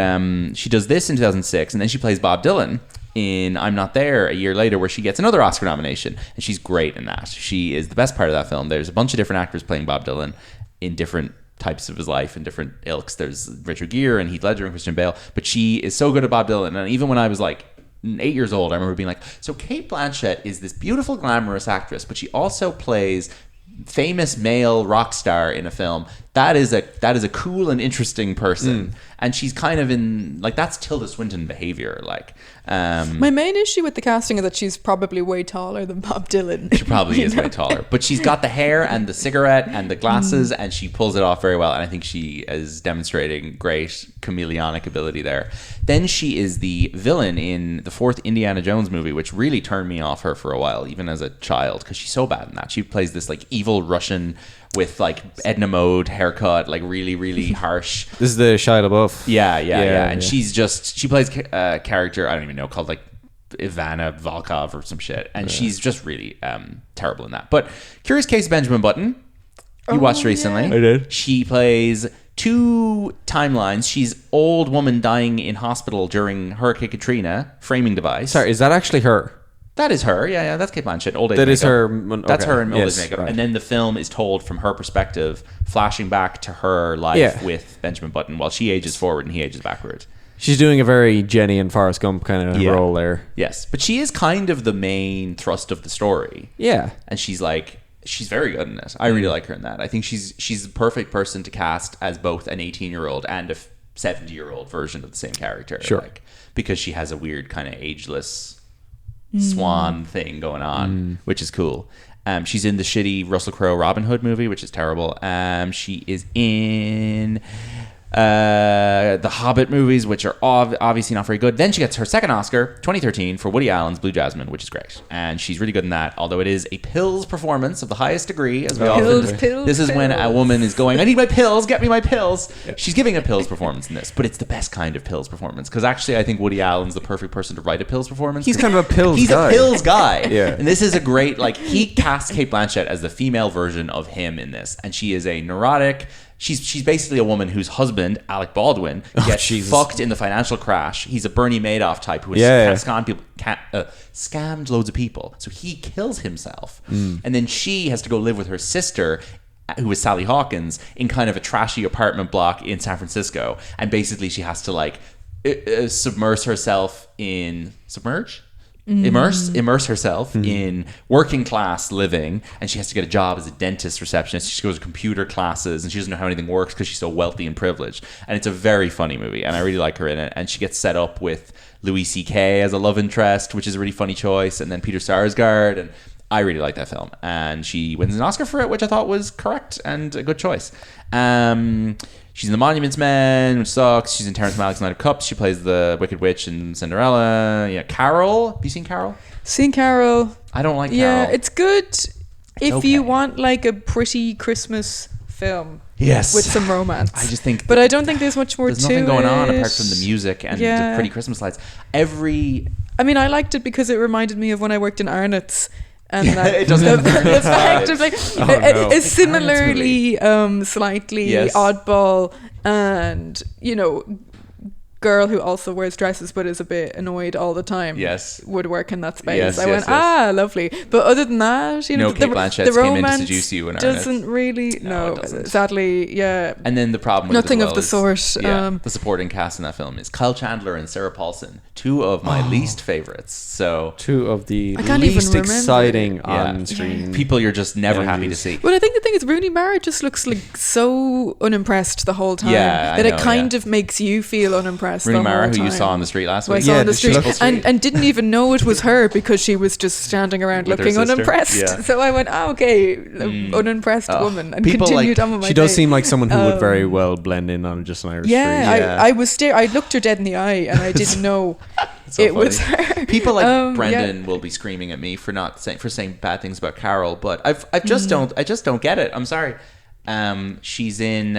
she does this in 2006, and then she plays Bob Dylan in I'm Not There a year later, where she gets another Oscar nomination, and she's great in that. She is the best part of that film. There's a bunch of different actors playing Bob Dylan in different types of his life and different ilks. There's Richard Gere and Heath Ledger and Christian Bale, but she is so good at Bob Dylan. And even when I was like 8 years old, I remember being like, so Cate Blanchett is this beautiful, glamorous actress, but she also plays famous male rock star in a film. That is a cool and interesting person. And she's kind of in like, that's Tilda Swinton behavior. My main issue with the casting is that she's probably way taller than Bob Dylan. She probably is way taller, but she's got the hair and the cigarette and the glasses, and she pulls it off very well. And I think she is demonstrating great chameleonic ability there. Then she is the villain in the 4th Indiana Jones movie, which really turned me off her for a while, even as a child, because she's so bad in that. She plays this like evil Russian with like Edna Mode haircut, like really, really harsh. This is the Shia LaBeouf. Yeah. And she plays a character, I don't even know, called like Ivana Volkov or some shit. And she's just really terrible in that. But Curious Case of Benjamin Button, you watched recently. I did. She plays two timelines. She's old woman dying in hospital during Hurricane Katrina, framing device. Sorry, is that actually her? That is her. Yeah, that's Cate Blanchett. Old age That makeup. is her. Okay. That's her in old age Yes, makeup. right. And then the film is told from her perspective, flashing back to her life with Benjamin Button while she ages forward and he ages backward. She's doing a very Jenny and Forrest Gump kind of role there. Yes, but she is kind of the main thrust of the story. Yeah. And she's very good in it. I really like her in that. I think she's the perfect person to cast as both an 18-year-old and a 70-year-old version of the same character. Sure. Because she has a weird kind of ageless swan thing going on, which is cool. She's in the shitty Russell Crowe Robin Hood movie, which is terrible. She is in the Hobbit movies, which are obviously not very good. Then she gets her second Oscar, 2013, for Woody Allen's Blue Jasmine, which is great, and she's really good in that. Although it is a pills performance of the highest degree, as we this is when a woman is going, "I need my pills, get me my pills." Yeah. She's giving a pills performance in this, but it's the best kind of pills performance because actually, I think Woody Allen's the perfect person to write a pills performance. He's kind of a pills He's guy. a pills guy. Yeah. And this is a great, he casts Cate Blanchett as the female version of him in this, and she is a neurotic. She's basically a woman whose husband, Alec Baldwin, gets fucked in the financial crash. He's a Bernie Madoff type who has scammed loads of people. So he kills himself. And then she has to go live with her sister, who is Sally Hawkins, in kind of a trashy apartment block in San Francisco. And basically she has to immerse herself in in working class living, and she has to get a job as a dentist receptionist. She goes to computer classes and she doesn't know how anything works because she's so wealthy and privileged. And it's a very funny movie and I really like her in it. And she gets set up with Louis C.K. as a love interest, which is a really funny choice, and then Peter Sarsgaard, and I really like that film. And she wins an Oscar for it, which I thought was correct and a good choice. She's in The Monuments Men, which sucks. She's in Terrence Malick's Knight of Cups. She plays the Wicked Witch in Cinderella. Yeah, Carol. Have you seen Carol? Seen Carol. I don't like Carol. Yeah, it's good if you want a pretty Christmas film. Yes. With some romance. I just think... But I don't think there's much more to it. There's nothing going on apart from the music and the pretty Christmas lights. I liked it because it reminded me of when I worked in Arnott's. And it doesn't the fact of it's similarly slightly oddball and girl who also wears dresses but is a bit annoyed all the time would work in that space. I went lovely, but other than that, Cate Blanchett came in to seduce you in doesn't really it doesn't. Sadly. And then the problem with nothing it as of the sort. The supporting cast in that film is Kyle Chandler and Sarah Paulson, two of my least favorites. So two of the least exciting on screen people you're just never happy to see. Well, I think the thing is Rooney Mara just looks so unimpressed the whole time that it kind of makes you feel unimpressed. Rooney Mara, who you saw on the street last week. I saw on the street and didn't even know it was her because she was just standing around looking unimpressed. Yeah. So I went, unimpressed woman, and continued on with my day. She does seem like someone who would very well blend in on just an Irish street. I looked her dead in the eye and I didn't know it was her. People like Brendan will be screaming at me for saying bad things about Carol, but I just don't get it. I'm sorry. She's in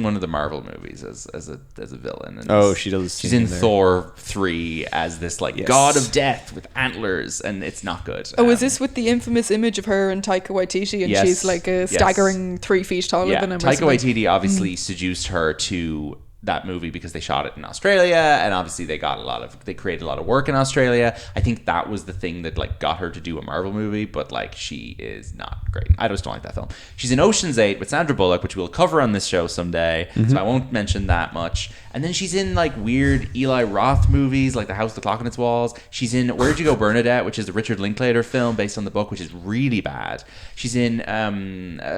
one of the Marvel movies as a villain. And she does. She's in Thor 3 as this god of death with antlers, and it's not good. Is this with the infamous image of her and Taika Waititi, and she's a staggering 3 feet taller than him? Taika Waititi obviously seduced her to that movie because they shot it in Australia, and obviously they created a lot of work in Australia. I think that was the thing that got her to do a Marvel movie, but she is not great. I just don't like that film. She's in Ocean's 8 with Sandra Bullock, which we'll cover on this show someday, so I won't mention that much. And then she's in weird Eli Roth movies like The House with the Clock on Its Walls. She's in Where'd You Go, Bernadette, which is the Richard Linklater film based on the book, which is really bad. She's in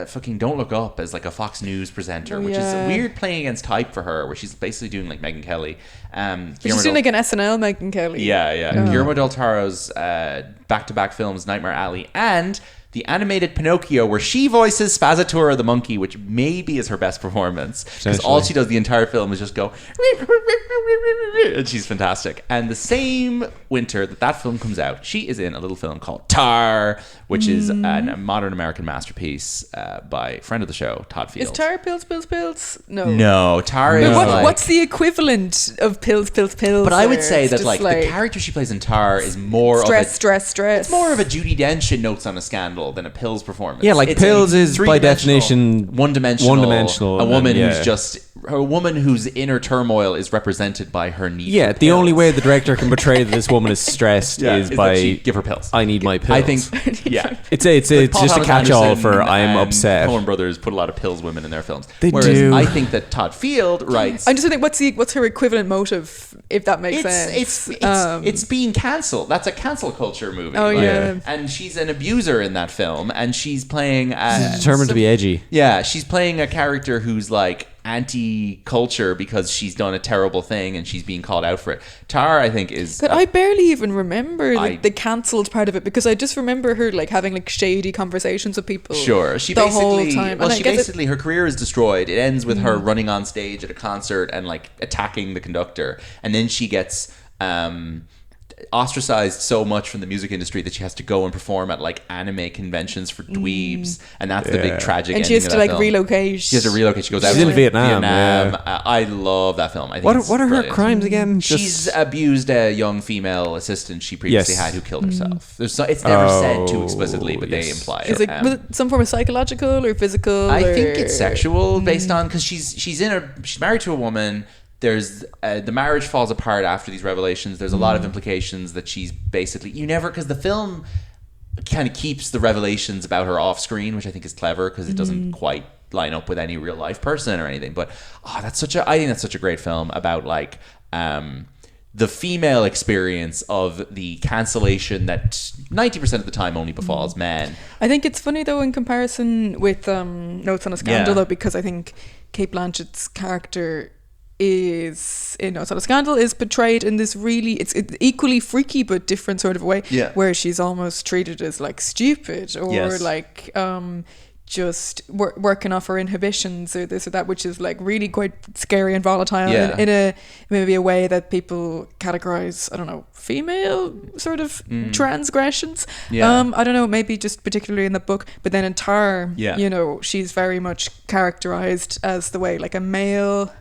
fucking Don't Look Up as a Fox News presenter, which is a weird playing against type for her, where she's basically doing Megyn Kelly. She's doing an SNL Megyn Kelly. Guillermo del Toro's back-to-back films, Nightmare Alley, and the animated Pinocchio, where she voices Spazzatura the monkey, which maybe is her best performance, because all she does the entire film is just go and she's fantastic. And the same winter that film comes out, she is in a little film called Tar, which is a modern American masterpiece by a friend of the show, Todd Field. Is Tar pills? No, Tar is what's the equivalent of pills? But I would say that the character she plays in Tar is more stress. It's more of a Judy Dench in Notes on a Scandal level than a Pills performance. Yeah, like Pills is by definition one-dimensional. A woman who's just a woman whose inner turmoil is represented by her need. Yeah, for the pills. only way the director can portray that this woman is stressed is that by she give her pills. I need my pills. I think, yeah, it's Paul just a Thomas catch-all Anderson for I'm and upset. Coen Brothers put a lot of pills women in their films. They Whereas do. I think that Todd Field writes. I'm just thinking, what's her equivalent motive, if that makes sense? It's being cancelled. That's a cancel culture movie. Oh, yeah. And she's an abuser in that film, and she's playing. She's determined to be edgy. Yeah, she's playing a character who's like anti-culture because she's done a terrible thing and she's being called out for it. Tar, I think, is. But I barely even remember the cancelled part of it, because I just remember her like having like shady conversations with people. Sure, she the basically. whole time. Well, And she basically her career is destroyed. It ends with her running on stage at a concert and like attacking the conductor, and then she gets ostracized so much from the music industry that she has to go and perform at like anime conventions for dweebs, and that's the big tragic and ending she has of to that like film. relocate. She has to relocate. She goes out She's in to Vietnam. Yeah. I love that film. I think What are her brilliant. crimes again? She's abused a young female assistant she previously Yes. had who killed herself. It's never said too explicitly, but they imply Is it. it was it some form of psychological or physical? I or- think it's sexual based on, because she's married to a woman. There's the marriage falls apart after these revelations. There's a lot of implications that she's basically because the film kind of keeps the revelations about her off screen, which I think is clever because it doesn't quite line up with any real life person or anything. But I think that's such a great film about like the female experience of the cancellation that 90% of the time only befalls men. I think it's funny though in comparison with Notes on a Scandal, though, because I think Cate Blanchett's character is in Notes on a Scandal is portrayed in this really it's equally freaky but different sort of way, where she's almost treated as like stupid or like just working off her inhibitions or this or that, which is like really quite scary and volatile in a maybe a way that people categorize, I don't know, female sort of transgressions. I don't know, maybe just particularly in the book, but then in Tar, you know, she's very much characterized as the way like a male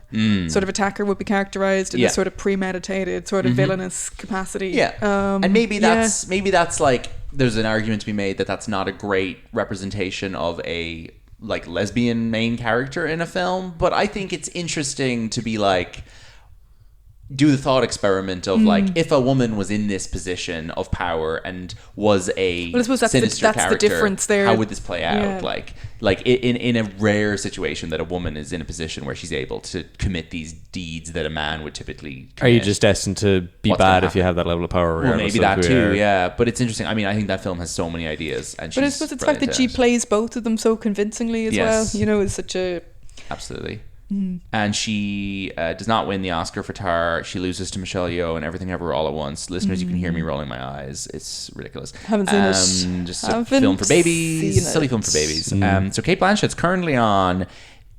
sort of attacker would be characterized in this sort of premeditated sort of villainous capacity. And maybe that's like, there's an argument to be made that that's not a great representation of a like lesbian main character in a film, but I think it's interesting to be like, do the thought experiment of like, if a woman was in this position of power and was a sinister character, the difference there. How would this play out? Like in a rare situation that a woman is in a position where she's able to commit these deeds that a man would typically commit. Are you just destined to be bad if you have that level of power? Well, maybe that too, yeah. But it's interesting. I mean, I think that film has so many ideas, and but I suppose it's the fact that she plays both of them so convincingly as well. You know, is such a absolutely. And she does not win the Oscar for Tar. She loses to Michelle Yeoh and Everything Everywhere All at Once. Listeners, you can hear me rolling my eyes. It's ridiculous. Haven't seen it. Just a film for babies. Silly film for babies. So Cate Blanchett's currently on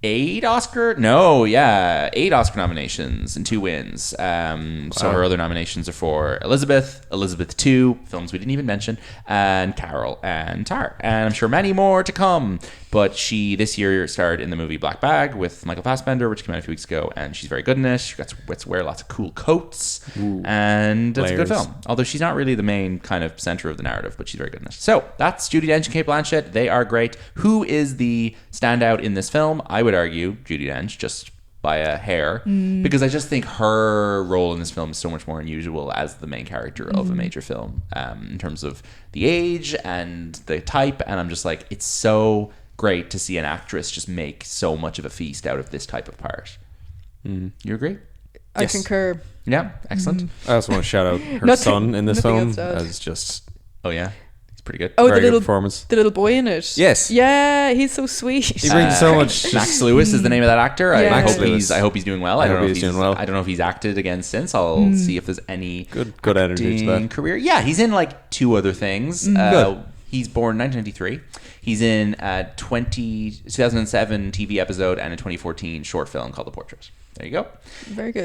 8 Oscar nominations and 2 wins. So her other nominations are for Elizabeth 2, films we didn't even mention, and Carol and Tar, and I'm sure many more to come. But she this year starred in the movie Black Bag with Michael Fassbender, which came out a few weeks ago, and she's very good in it. She gets to wear lots of cool coats, and it's a good film. Although she's not really the main kind of center of the narrative, but she's very good in it. So that's Judi Dench and Cate Blanchett. They are great. Who is the standout in this film? I would argue Judi Dench, just by a hair, because I just think her role in this film is so much more unusual as the main character of a major film, in terms of the age and the type. And I'm just like, it's so great to see an actress just make so much of a feast out of this type of part. You agree? I concur. Yeah, excellent. I also want to shout out her son in this film as just pretty good. Oh, very the good performance. The little boy in it. Yes. Yeah, he's so sweet. He brings so much. Max Lewis is the name of that actor. Yeah. I hope he's doing well. I don't know if he's acted again since. I'll see if there's any good energy to that career. Yeah, he's in like 2 other things. Good. He's born 1993. He's in a 2007 TV episode and a 2014 short film called The Portrait. There you go. Very good.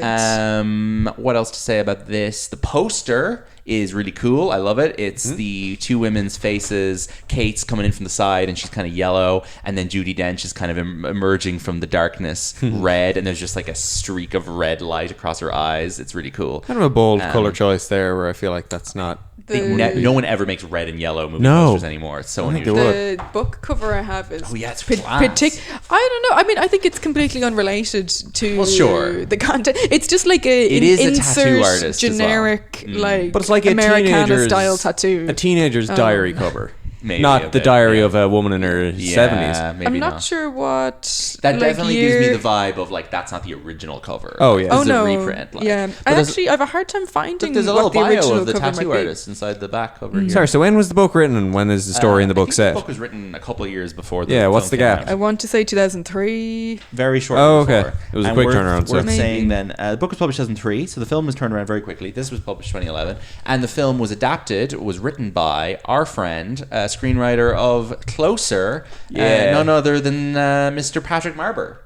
What else to say about this? The poster is really cool. I love it. It's the 2 women's faces. Kate's coming in from the side and she's kind of yellow, and then Judi Dench is kind of emerging from the darkness, red, and there's just like a streak of red light across her eyes. It's really cool. Kind of a bold color choice there, where I feel like that's not No one ever makes red and yellow movie No. posters anymore. It's so unusual. The book cover I have is it's I don't know. I mean, I think it's completely unrelated to the content. It's just like It is a insert tattoo artist generic like But it's like Americana style tattoo. A teenager's diary cover. Maybe not the diary of a woman in her 70s. Maybe I'm not sure what that definitely gives me the vibe of like that's not the original cover. Oh yeah, this is a reprint. Like. Yeah, I have a hard time finding. There's a little what the bio original of the cover tattoo might be. artist inside the back cover. Here. Sorry, so when was the book written and when is the story in the book I think set? The book was written a couple of years before. What's the gap? I want to say 2003. Very short. Okay, it was a quick turnaround. Worth saying then, the book was published 2003, so the film was turned around very quickly. This was published 2011, and the film was adapted. Was written by our friend, screenwriter of Closer, none other than Mr. Patrick Marber.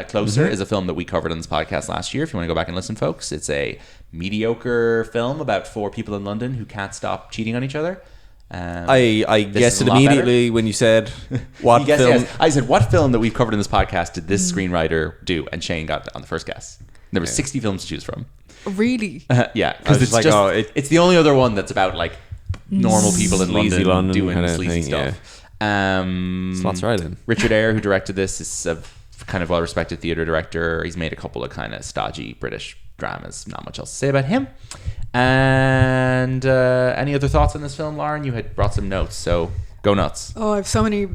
Closer is a film that we covered on this podcast last year. If you want to go back and listen, folks, it's a mediocre film about 4 people in London who can't stop cheating on each other. I guessed it immediately when you said what film. Yes. I said, what film that we've covered in this podcast did this screenwriter do? And Shane got on the first guess. There were 60 films to choose from. Really? Yeah, because it's like it's the only other one that's about like normal people in London doing kind of sleazy stuff. Slots right in. Richard Eyre, who directed this, is a kind of well-respected theatre director. He's made a couple of kind of stodgy British dramas. Not much else to say about him. And any other thoughts on this film, Lauren? You had brought some notes, so go nuts. Oh, I have so many.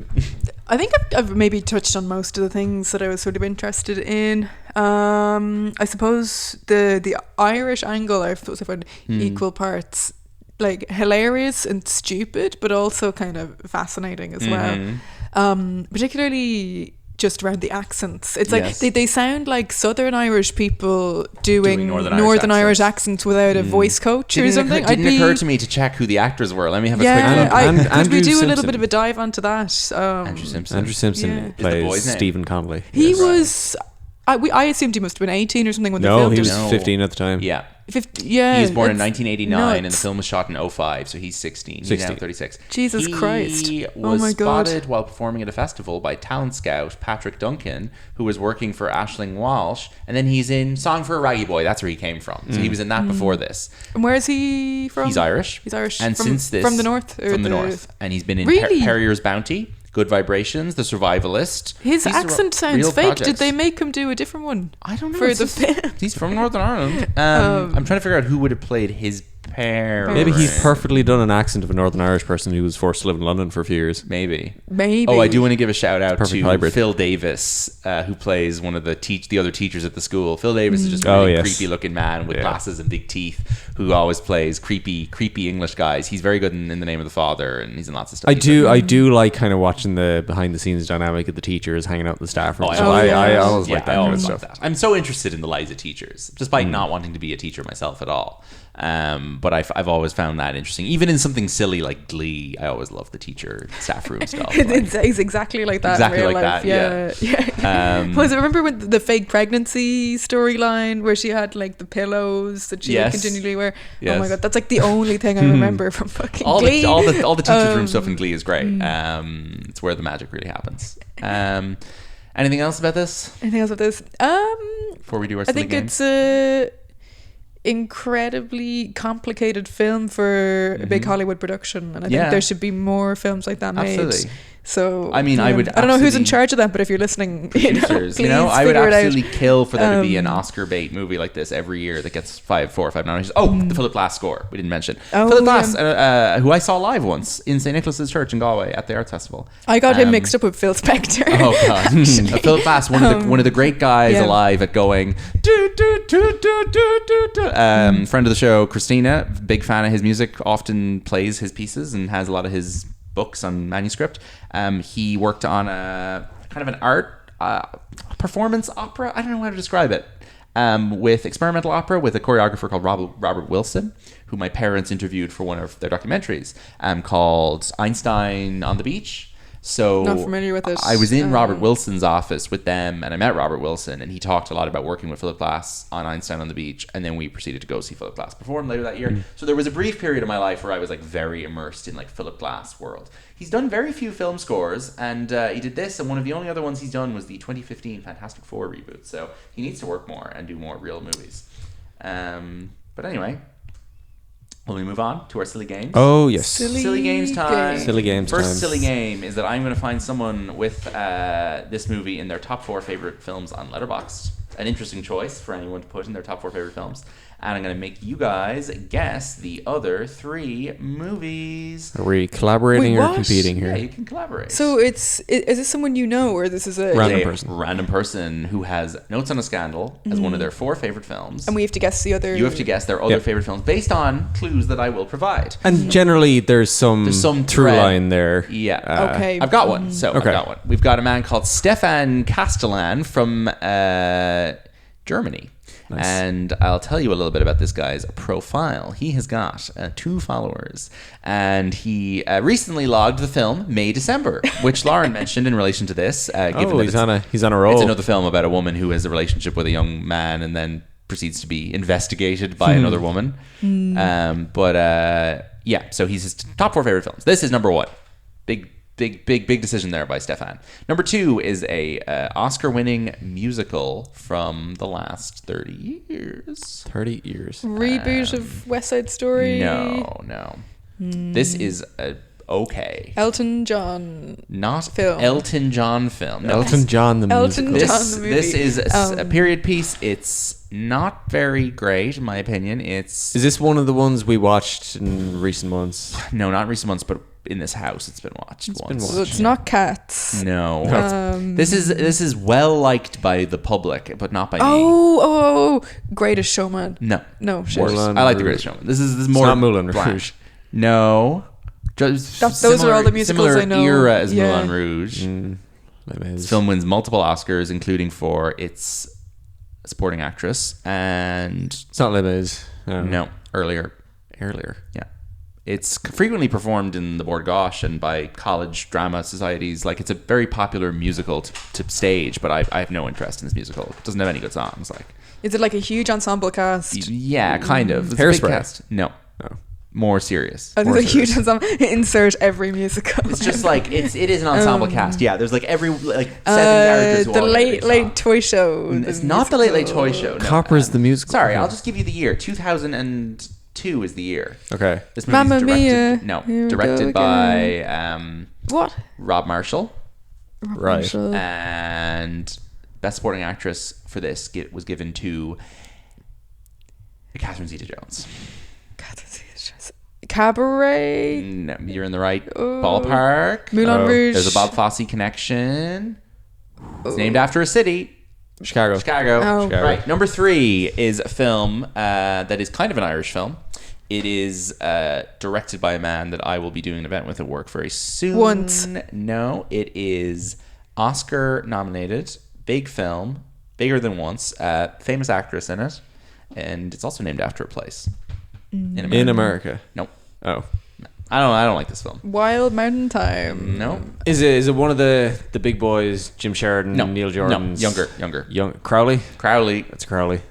I think I've maybe touched on most of the things that I was sort of interested in. I suppose the Irish angle, I suppose I found equal parts like hilarious and stupid, but also kind of fascinating as well. Particularly just around the accents. It's like they sound like Southern Irish people doing Northern Irish accents without a voice coach or something. It didn't occur to me to check who the actors were. Let me have a quick look. Could we do a little bit of a dive onto that? Andrew Simpson plays Stephen Connolly. He was... I assumed he must have been 18 or something when they filmed it. No, he was 15 at the time. Yeah. 50, yeah. He was born in 1989 and the film was shot in 05, so he's 16. He's now 36. Jesus Christ. He was spotted while performing at a festival by talent scout Patrick Duncan, who was working for Aisling Walsh, and then he's in Song for a Raggy Boy. That's where he came from. So he was in that before this. And where is he from? He's Irish. He's Irish. And since this... From the north? From the north. And he's been in Harrier's Bounty, Good Vibrations, The Survivalist. His accent sounds fake. Did they make him do a different one? I don't know. For the film? He's from Northern Ireland. I'm trying to figure out who would have played his parents. Maybe he's perfectly done an accent of a Northern Irish person who was forced to live in London for a few years. Maybe. Oh, I do want to give a shout out to hybrid. Phil Davis, who plays one of the other teachers at the school. Phil Davis is just a really creepy looking man with glasses and big teeth who always plays creepy English guys. He's very good in The Name of the Father, and he's in lots of stuff. I do like kind of watching the behind the scenes dynamic of the teachers hanging out in the staff room. I always like that kind of stuff. I'm so interested in the lives of teachers, despite not wanting to be a teacher myself at all. But I've always found that interesting. Even in something silly like Glee, I always love the teacher staff room stuff. It's exactly like that. Exactly in real like life. that. Yeah. Was it remember when the fake pregnancy storyline where she had like the pillows that she would continually wear? Yes. Oh my god, that's like the only thing I remember from fucking Glee. All the teachers room stuff in Glee is great. It's where the magic really happens. Anything else about this? Before we do our silly game? It's a incredibly complicated film for a big Hollywood production, and I think there should be more films like that made. Absolutely. So I mean, I don't know who's in charge of that, but if you're listening, please I would absolutely kill for there to be an Um, Oscar bait movie like this every year that gets 4 or 5 nominations. The Philip Glass score we didn't mention. Philip Glass, who I saw live once in St. Nicholas's Church in Galway at the Arts Festival. I got him mixed up with Phil Spector. Oh god, Philip Glass, one of the great guys alive at going. Friend of the show, Christina, big fan of his music, often plays his pieces and has a lot of his books on manuscript. He worked on a kind of an art performance opera. I don't know how to describe it. With experimental opera with a choreographer called Robert Wilson, who my parents interviewed for one of their documentaries, called Einstein on the Beach. So not familiar with it. I was in Robert Wilson's office with them, and I met Robert Wilson, and he talked a lot about working with Philip Glass on Einstein on the Beach, and then we proceeded to go see Philip Glass perform later that year. So there was a brief period of my life where I was like very immersed in like Philip Glass world. He's done very few film scores, and he did this, and one of the only other ones he's done was the 2015 Fantastic Four reboot. So he needs to work more and do more real movies. But anyway, Will we move on to our silly games? Oh, yes. Silly games time. Silly games First time. silly game is that I'm going to find someone with this movie in their top 4 favorite films on Letterboxd. An interesting choice for anyone to put in their top 4 favorite films. And I'm going to make you guys guess the other 3 movies. Are we collaborating Wait, or what? competing Yeah, here? you can collaborate. So is this someone you know, or this is a Random person who has Notes on a Scandal as one of their 4 favorite films. and we have to guess the other. You have to guess their other favorite films based on clues that I will provide. And generally, there's some through thread. line there. Yeah. Okay. I've got one. So I've Okay. got one. We've got a man called Stefan Castellan from Germany. Nice. And I'll tell you a little bit about this guy's profile. He has got 2 followers. And he recently logged the film May-December, which Lauren mentioned in relation to this. Given that He's on a roll. It's another film about a woman who has a relationship with a young man and then proceeds to be investigated by another woman. Yeah, so he's his top 4 favorite films. This is number 1. Big decision there by Stefan. Number 2 is a Oscar-winning musical from the last 30 years. 30 years. reboot of West Side Story. No. This is okay. Elton John. Not Film. Elton John film. No. Elton John the Elton musical. John. This, the movie. this is a period piece. It's not very great, in my opinion. It's Is this one of the ones we watched in recent months? no, not recent months, but in this house, it's been watched once. So it's not Cats. No, this is well liked by the public, but not by me. Oh, Greatest Showman. No, shit. Worse. Moulin I like the Rouge. Greatest Showman. This is more not Moulin bland. Rouge. No, just those are all the musicals similar I know. era as Yeah. Moulin Rouge. This This film wins multiple Oscars, including for its supporting actress and It's not Les Mis. no earlier. Yeah. It's frequently performed in the Bord Gauche and by college drama societies. Like, it's a very popular musical to stage, but I have no interest in this musical. It doesn't have any good songs. Like, Is it like a huge ensemble cast? yeah, kind of. It's a big Hairspray. cast. No. More serious. Oh, More there's a huge serious. ensemble. Insert every musical. It's just like it is an ensemble cast. Yeah, there's like 7 characters. Who the all get a big late song. Toy Show. It's not the Late Toy Show. No. Copper's the musical. Sorry, I'll just give you the year. 2002 is the year. Okay. This movie's Mamma directed. Mia. No, Here we directed go by What? Rob Marshall. Right. Marshall. And Best Supporting Actress for this was given to Catherine Zeta-Jones. Cabaret. No, you're in the right ballpark. Moulin Rouge. There's a Bob Fosse connection. It's named after a city. Chicago. Chicago. Oh. Right. Number 3 is a film that is kind of an Irish film. It is directed by a man that I will be doing an event with at work very soon. Once. No, it is Oscar nominated. Big film. Bigger than once. Famous actress in it. And it's also named after a place. In America. Nope. Oh. I don't like this film. Wild Mountain Time. No. Is it one of the big boys? Jim Sheridan, No. Neil Jordan, No. Younger. Crowley. Crowley. That's Crowley.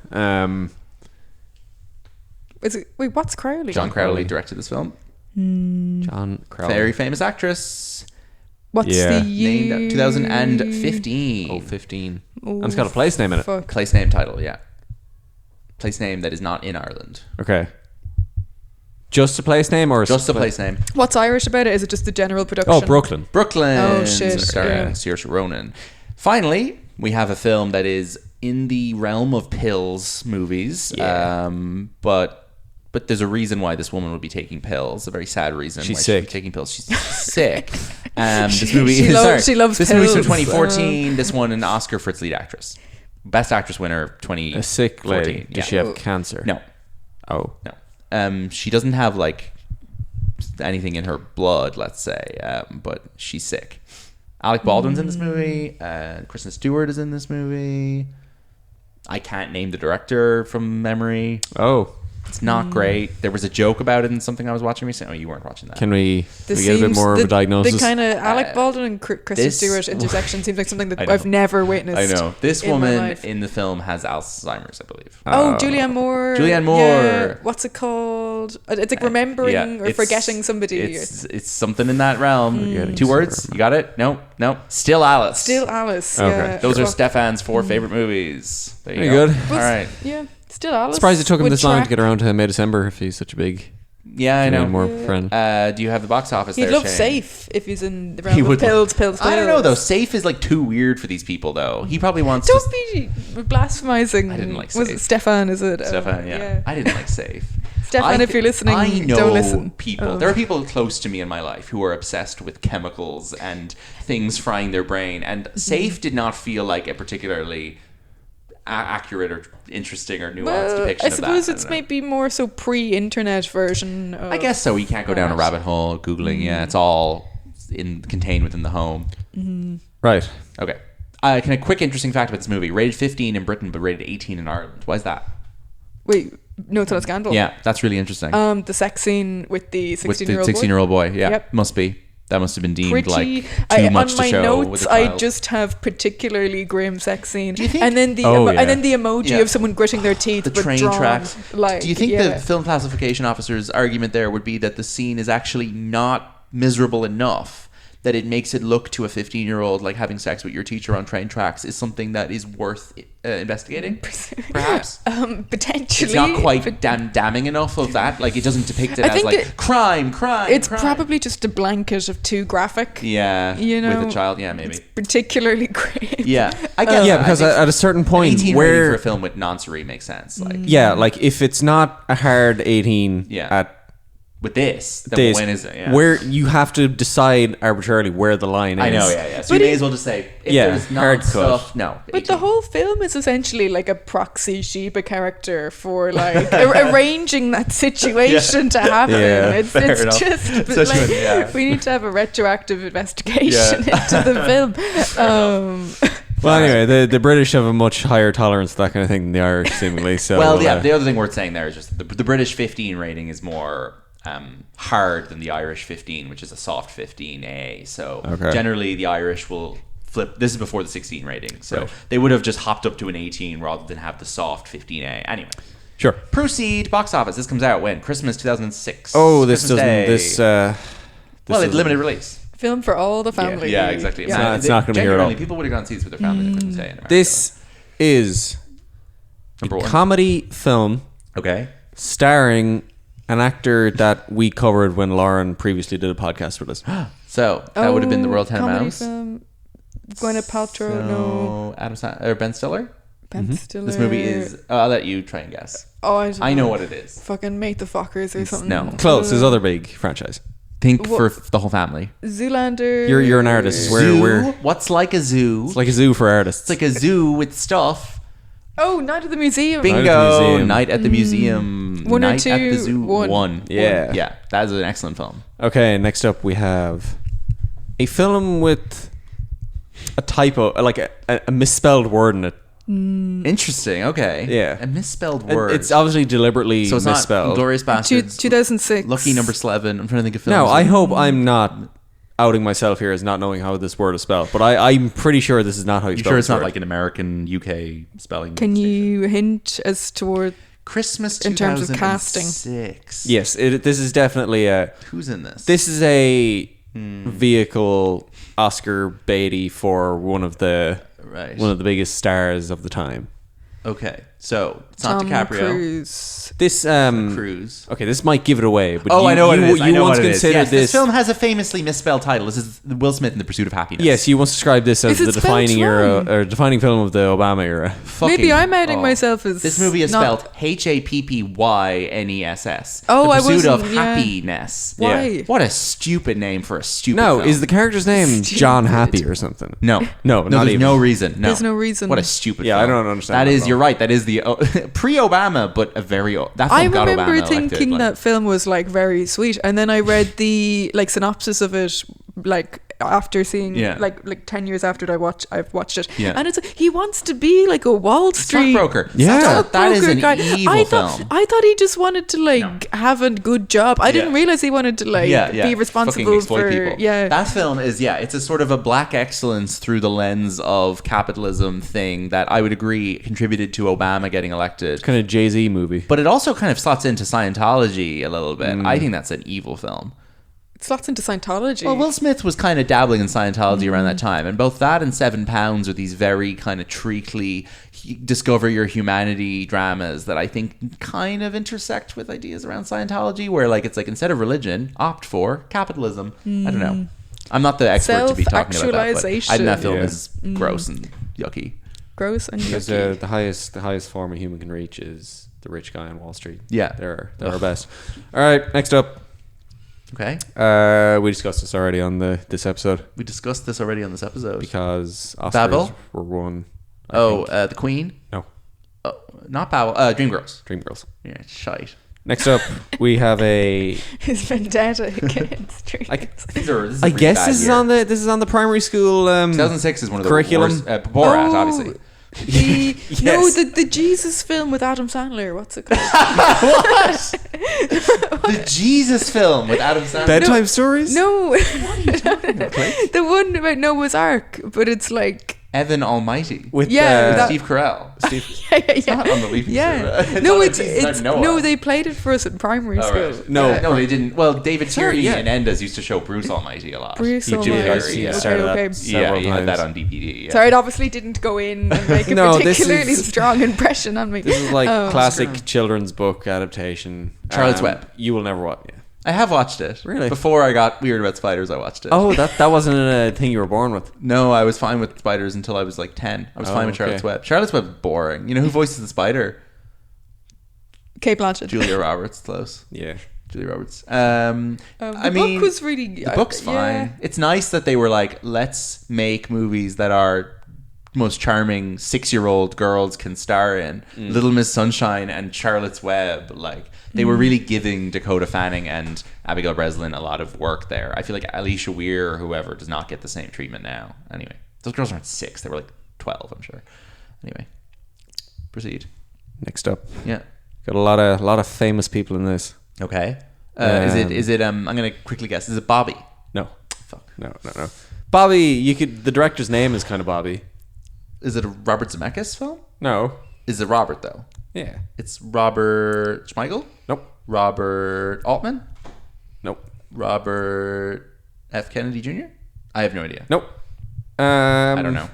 Wait, what's Crowley? John Crowley directed this film. John Crowley. Very famous actress. What's Yeah. the year? Named 2015. Oh, 15. And it's got a place name in it. Fuck. Place name title, yeah. Place name that is not in Ireland. Okay. Just a place name or Just a place name. What's Irish about it? Is it just the general production? Oh, Brooklyn. Brooklyn. Oh, shit, Starring yeah. Saoirse Ronan. Finally, we have a film that is in the realm of pills movies. Yeah. But there's a reason why this woman would be taking pills. A very sad reason She's why she'd sick. be taking pills. She's sick. This movie she loves This movie's from pills. 2014. This won an Oscar for its lead actress. Best actress winner 2014. A sick lady. Does Yeah. she have cancer? No. Oh. No. She doesn't have like anything in her blood, let's say, but she's sick. Alec Baldwin's in this movie. Kristen Stewart is in this movie. I can't name the director from memory. Oh. It's not great. There was a joke about it in something I was watching recently. Oh, you weren't watching that. Can we This get a bit seems- more of a diagnosis? The kind of Alec Baldwin and Kristen this- Stewart intersection seems like something I that know. I've never witnessed. I know. This in my woman life. in the film has Alzheimer's, I believe. Oh, Julianne Moore. Julianne Moore. Yeah. What's it called? It's like remembering Yeah, or forgetting somebody. It's something in that realm. Forgetting 2 words. You got it? No. Still Alice. Still Alice. Okay. Yeah. Those are Fuck. Stefan's 4 favorite movies. There you Very go. good. All right. Yeah. Still Alice. Surprised it took him would this long to track. get around to May December if he's such a big Yeah, I know. More friend. Do you have the box office He'd there, love Shane? Safe if he's in the realm of pills. I don't know, though. Safe is like too weird for these people, though. He probably wants Don't be blasphemizing. I didn't like Was Safe. it Stefan, is it? Stefan, yeah. I didn't like Safe. Stefan, if you're listening, I know don't listen. people. There are people close to me in my life who are obsessed with chemicals and things frying their brain. And Safe did not feel like a particularly accurate or interesting or nuanced depiction I of that. suppose it's maybe more so pre-internet version of I guess so. You can't go down a rabbit hole Googling. Yeah, it's all contained within the home. Right. Okay. Can a quick interesting fact about this movie. Rated 15 in Britain, but rated 18 in Ireland. Why is that? Wait, Notes on a Scandal? Yeah, that's really interesting. The sex scene with the 16-year-old boy? 16-year-old boy. Yeah, Yep. must be. That must have been deemed Pretty, like too much on to my show notes, with a I child. just have particularly grim sex scene, Do you think- and then the and then the emoji Yeah. of someone gritting their teeth, the but train drawn, tracks. Like, Do you think yeah. the film classification officer's argument there would be that the scene is actually not miserable enough that it makes it look to a 15-year-old like having sex with your teacher on train tracks is something that is worth investigating? Perhaps. Potentially, It's not quite damning enough of that. Like, it doesn't depict it as like crime. It's crime. probably just a blanket of too graphic. Yeah, you know, with a child. Yeah, maybe. It's particularly grim. Yeah, I guess. Yeah, because at a certain point 18 rating where for a film with noncery makes sense. Like, yeah, like if it's not a hard 18 Yeah. at with this, then this, when is it? Yeah. where you have to decide arbitrarily where the line is. I know, yeah. So But you may as well just say, if Yeah, there's not hard cut. stuff, no. But 18. the whole film is essentially like a proxy Sheba character for like arranging that situation to happen. Yeah, it's fair it's enough. just Such like, a- we need to have a retroactive investigation into the film. Well, anyway, the British have a much higher tolerance to that kind of thing than the Irish, seemingly. So, Well, yeah, the other thing worth saying there is just the British 15 rating is more hard than the Irish 15, which is a soft 15A. So Okay. generally the Irish will flip. This is before the 16 rating. So Right. they would have just hopped up to an 18 rather than have the soft 15A. Anyway. sure. Proceed. Box office. This comes out when? Christmas 2006. Oh, this Christmas doesn't. Day. Well, it's isn't- limited release. Film for all the family. Yeah, exactly. It's not gonna be here at all. Genuinely, people would have gone to see this with their families on Christmas Day in America. This is Number a one. comedy film Okay. starring an actor that we covered when Lauren previously did a podcast with us. So that would have been The Royal Tenenbaums. Film. Gwyneth Paltrow, no. Adam or Ben Stiller. Ben Stiller. This movie is. I'll let you try and guess. Oh, I don't I know what it is. Fucking Meet the Fockers or something. no. Close. His other big franchise. Think What- for the whole family. Zoolander. You're an artist. We're What's like a zoo? it's like a zoo for artists. It's like a zoo with stuff. Oh, Night at the Museum. Night at the Bingo! Museum. Night at the Museum. One or Night at the two? zoo. One. Yeah. Yeah. That is an excellent film. Okay, next up we have a film with a typo, like a misspelled word in it. Interesting. Okay. Yeah. A misspelled word. It's obviously deliberately so it's misspelled. not Glorious Bastards. 2006. Lucky Number 11. I'm trying to think of films. Now, I hope I'm not outing myself here as not knowing how this word is spelled, but I'm pretty sure this is not how you You spell sure this it's not word. like an American UK spelling? Can you hint as to where Christmas in terms of casting? 2006. Yes, this is definitely a. Who's in this? This is a vehicle Oscar baity for one of the Right. biggest stars of the time. Okay. So it's not Tom DiCaprio. Cruise? This Cruise. Okay, this might give it away, but I know what it is. I You know once what it is. considered Yes, this. this film has a famously misspelled title. This is Will Smith in The Pursuit of Happiness. Yes, you once described this as Is it the spelled defining era wrong? or defining film of the Obama era. Maybe I'm outing myself as This movie is not- spelled HAPPYNESS. Oh, The I Pursuit of wasn't- yeah. Happiness. Why? What a stupid name for a stupid No, film. is the character's name Stupid. John Happy or something? No. No, not there's even. no reason. No. There's no reason. What a stupid Yeah, film. I don't understand That that is, at you're all. right, that is the pre-Obama, but a very... That film I got remember Obama elected, thinking like- that film was like very sweet, and then I read the like synopsis of it, like after seeing Yeah. like 10 years after I've watched it, Yeah. and it's like, he wants to be like a Wall Street Stockbroker. Yeah. That is an stockbroker evil I film. thought he just wanted to like have a good job. I didn't Yeah. realize he wanted to like be Fucking responsible exploit for people. yeah. That film is it's a sort of a black excellence through the lens of capitalism thing that I would agree contributed to Obama getting elected. Kind of Jay-Z movie. But it also kind of slots into Scientology a little bit. I think that's an evil film. slots into Scientology. Well, Will Smith was kind of dabbling in Scientology around that time, and both that and £7 are these very kind of treacly discover your humanity dramas that I think kind of intersect with ideas around Scientology, where like it's like instead of religion, opt for capitalism. I don't know. I'm not the expert to be talking about that, but I think that film is gross and yucky. Gross and Because yucky. the highest form a human can reach is the rich guy on Wall Street. Yeah. They're our best. All right, next up. Okay. We discussed this already on this episode We discussed this already on this episode. because Oscars Babel? were won. The Queen? No, Oh, not Babel. Dreamgirls. Dreamgirls. Yeah, shite. Next up, we have a. His vendetta against dreams. This is I a pretty guess bad this is year. on the primary school 2006 is one of the curriculum. worst. Borat, obviously. The Yes. no, the Jesus film with Adam Sandler. What's it called? The Jesus film with Adam Sandler. bedtime stories. No, the one about Noah's Ark, but it's like Evan Almighty. with Yeah, Steve Carell. yeah. Not on the Leaping Yeah. Server. No, not it's like Jesus, not Noah. no. They played it for us in primary Oh, school. right. No. No, they didn't. Well, David Sorry, Tierney yeah. and Endes used to show Bruce Almighty a lot. Bruce He did, Almighty. yeah, Okay, started that. okay. Yeah, Several he had that times. on DVD. Yeah. Sorry, it obviously didn't go in and make a No, this particularly is- strong impression on me. This is like Oh. classic children's book adaptation. Charlotte's Web. You will never watch. Yeah. I have watched it. Really? Before I got weird about spiders, I watched it. Oh, that wasn't a thing you were born with. No, I was fine with spiders until I was like 10. I was fine with okay. Charlotte's Web. Charlotte's Web's boring. You know who voices the spider? Cate Blanchett. Julia Roberts. Close. Yeah. Julia Roberts. The I mean, book was really. the book's fine. It's nice that they were like, let's make movies that our most charming 6-year-old girls can star in. Little Miss Sunshine and Charlotte's Web. Like, they were really giving Dakota Fanning and Abigail Breslin a lot of work there. I feel like Alicia Weir or whoever does not get the same treatment now. Anyway, those girls aren't 6. They were like 12, I'm sure. Anyway, proceed. Next up, Yeah. got a lot of famous people in this. Okay. Is it I'm gonna quickly guess. Is it Bobby? No, Fuck. no. Bobby, the director's name is kind of Bobby. Is it a Robert Zemeckis film? No. Is it Robert though? Yeah. It's Robert Schmeigel? Nope. Robert Altman? Nope. Robert F. Kennedy Jr.? I have no idea. Nope. I don't know.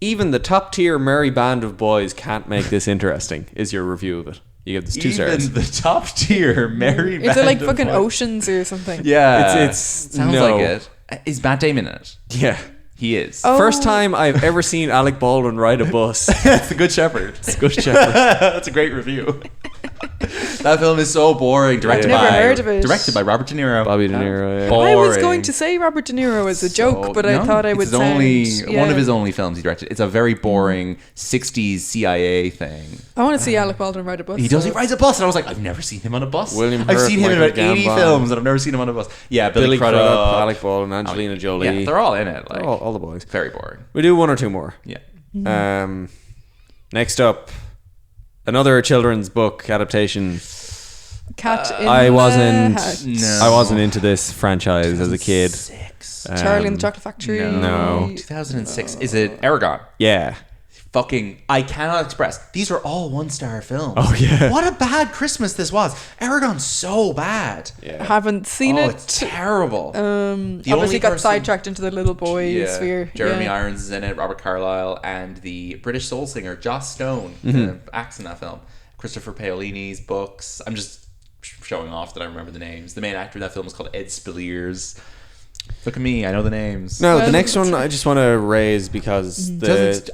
Even the top tier merry band of boys can't make this interesting. Is your review of it? You give this 2 stars. Even the top tier Mary Is it like fucking Oceans or something? Yeah. It's sounds no. like it. Is Matt Damon in it? Yeah. He is. Oh. First time I've ever seen Alec Baldwin ride a bus. That's The Good Shepherd. It's Good Shepherd. That's a great review. That film is so boring. Directed Never by heard of it. Directed by Robert De Niro. Bobby De Niro. Yeah. Boring. I was going to say Robert De Niro as a joke, but I thought I would it's only sound, one of his only films he directed. It's a very boring 60s CIA thing. I want to see Alec Baldwin ride a bus. He does. so- He rides a bus, and I was like, I've never seen him on a bus. William I've Hurt, seen him in Michael about 80 Gambon. films, and I've never seen him on a bus. Yeah, Billy Crudup. Alec Baldwin, Angelina Jolie. Yeah, they're all in it. Like, all the boys. very boring. We do 1 or 2 more. Yeah. Next up, another children's book adaptation. Cat in I the wasn't. Hat. No. I wasn't into this franchise as a kid. 2006. Charlie and the Chocolate Factory. No. 2006. Is it Aragon? Yeah. Fucking, I cannot express. These are all 1-star films. Oh, yeah. What a bad Christmas this was. Aragon's so bad. Yeah. I haven't seen it. It's terrible. The Obviously only got person- sidetracked into the little boy sphere. Jeremy yeah. Irons is in it, Robert Carlyle, and the British soul singer Joss Stone acts in that film. Christopher Paolini's books. I'm just showing off that I remember the names. The main actor in that film is called Ed Speleers. Look at me, I know the names. No, the Well, next one I just want to raise because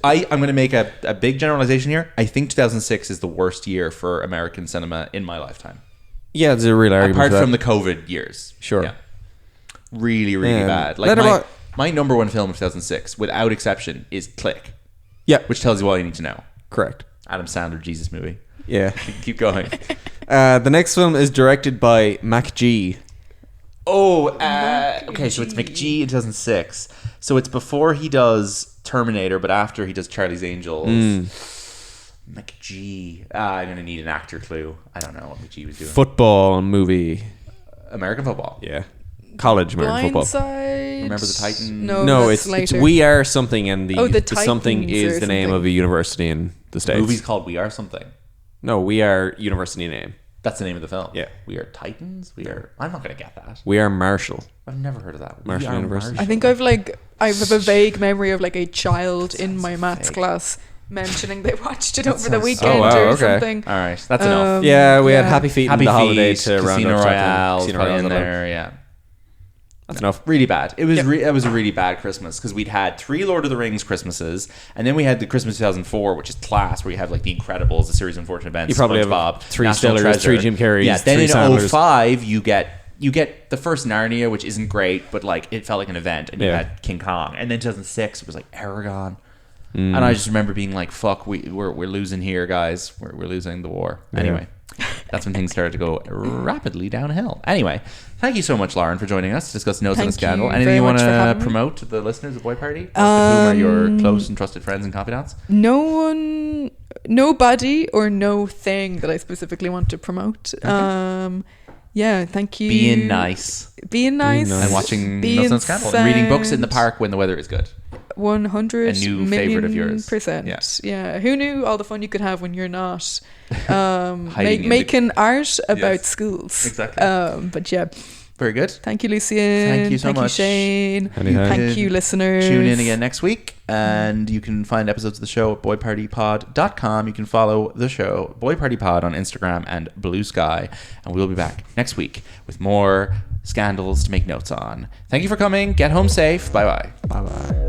I'm going to make a big generalization here. I think 2006 is the worst year for American cinema in my lifetime. yeah, there's a real argument Apart for that. from the COVID years. Sure. Yeah. Really, really bad. Like Letterboxd- my number one film of 2006, without exception, is Click, Yeah, which tells you all you need to know. correct. Adam Sandler Jesus movie. Yeah. Keep going. The next film is directed by Mac G. Okay, so it's McGee in 2006. So it's before he does Terminator, but after he does Charlie's Angels. McGee. I'm going to need an actor clue. I don't know what McGee was doing. Football movie. American football. Yeah. College American football. Blindside. Remember the Titans? No, that's it's later. We Are Something, and Oh, the something Titans is or the name something. of a university in the States. The movie's called We Are Something. No, We Are university name. That's the name of the film. Yeah. We are Titans. I'm not going to get that. We are Marshall. I've never heard of that. Marshall University. I think I have a vague memory of like a child in my maths class mentioning they watched it over the weekend or something. All right, that's enough. Yeah, we had Happy Feet Happy in the holiday Feet, to round Casino up Royale, Casino probably Royale's in on there. Yeah. That's enough. Really bad. It was it was a really bad Christmas because we'd had 3 Lord of the Rings Christmases, and then we had the Christmas 2004, which is class, where you have like The Incredibles, A Series of Unfortunate Events, You probably SpongeBob, have 3 National Stillers, Treasure. 3 Jim Carreys, Yeah. Then 3 in Sandlers. 05, you get the first Narnia, which isn't great, but like it felt like an event, and you had King Kong, and then 2006 it was like Aragon. And I just remember being like, "Fuck, we're losing here, guys. We're losing the war." Anyway, that's when things started to go rapidly downhill. Anyway, thank you so much, Lauren, for joining us to discuss Notes on a Scandal. Anything you want to promote to the listeners of Boy Party? Whom are your close and trusted friends and confidants? Nobody or no thing that I specifically want to promote. Okay. Yeah, thank you. Being nice. And watching Notes on a Scandal. And reading books in the park when the weather is good. 100 a new favorite of yours. %. Yeah. Who knew all the fun you could have when you're not making art about schools. Exactly. But yeah. Very good. Thank you, Lucien. Thank you so much. Shane. Anytime. Thank you, listeners. Tune in again next week, and you can find episodes of the show at boypartypod.com. You can follow the show, Boy Party Pod, on Instagram and Blue Sky, and we'll be back next week with more scandals to make notes on. Thank you for coming. Get home safe. Bye-bye. Bye-bye.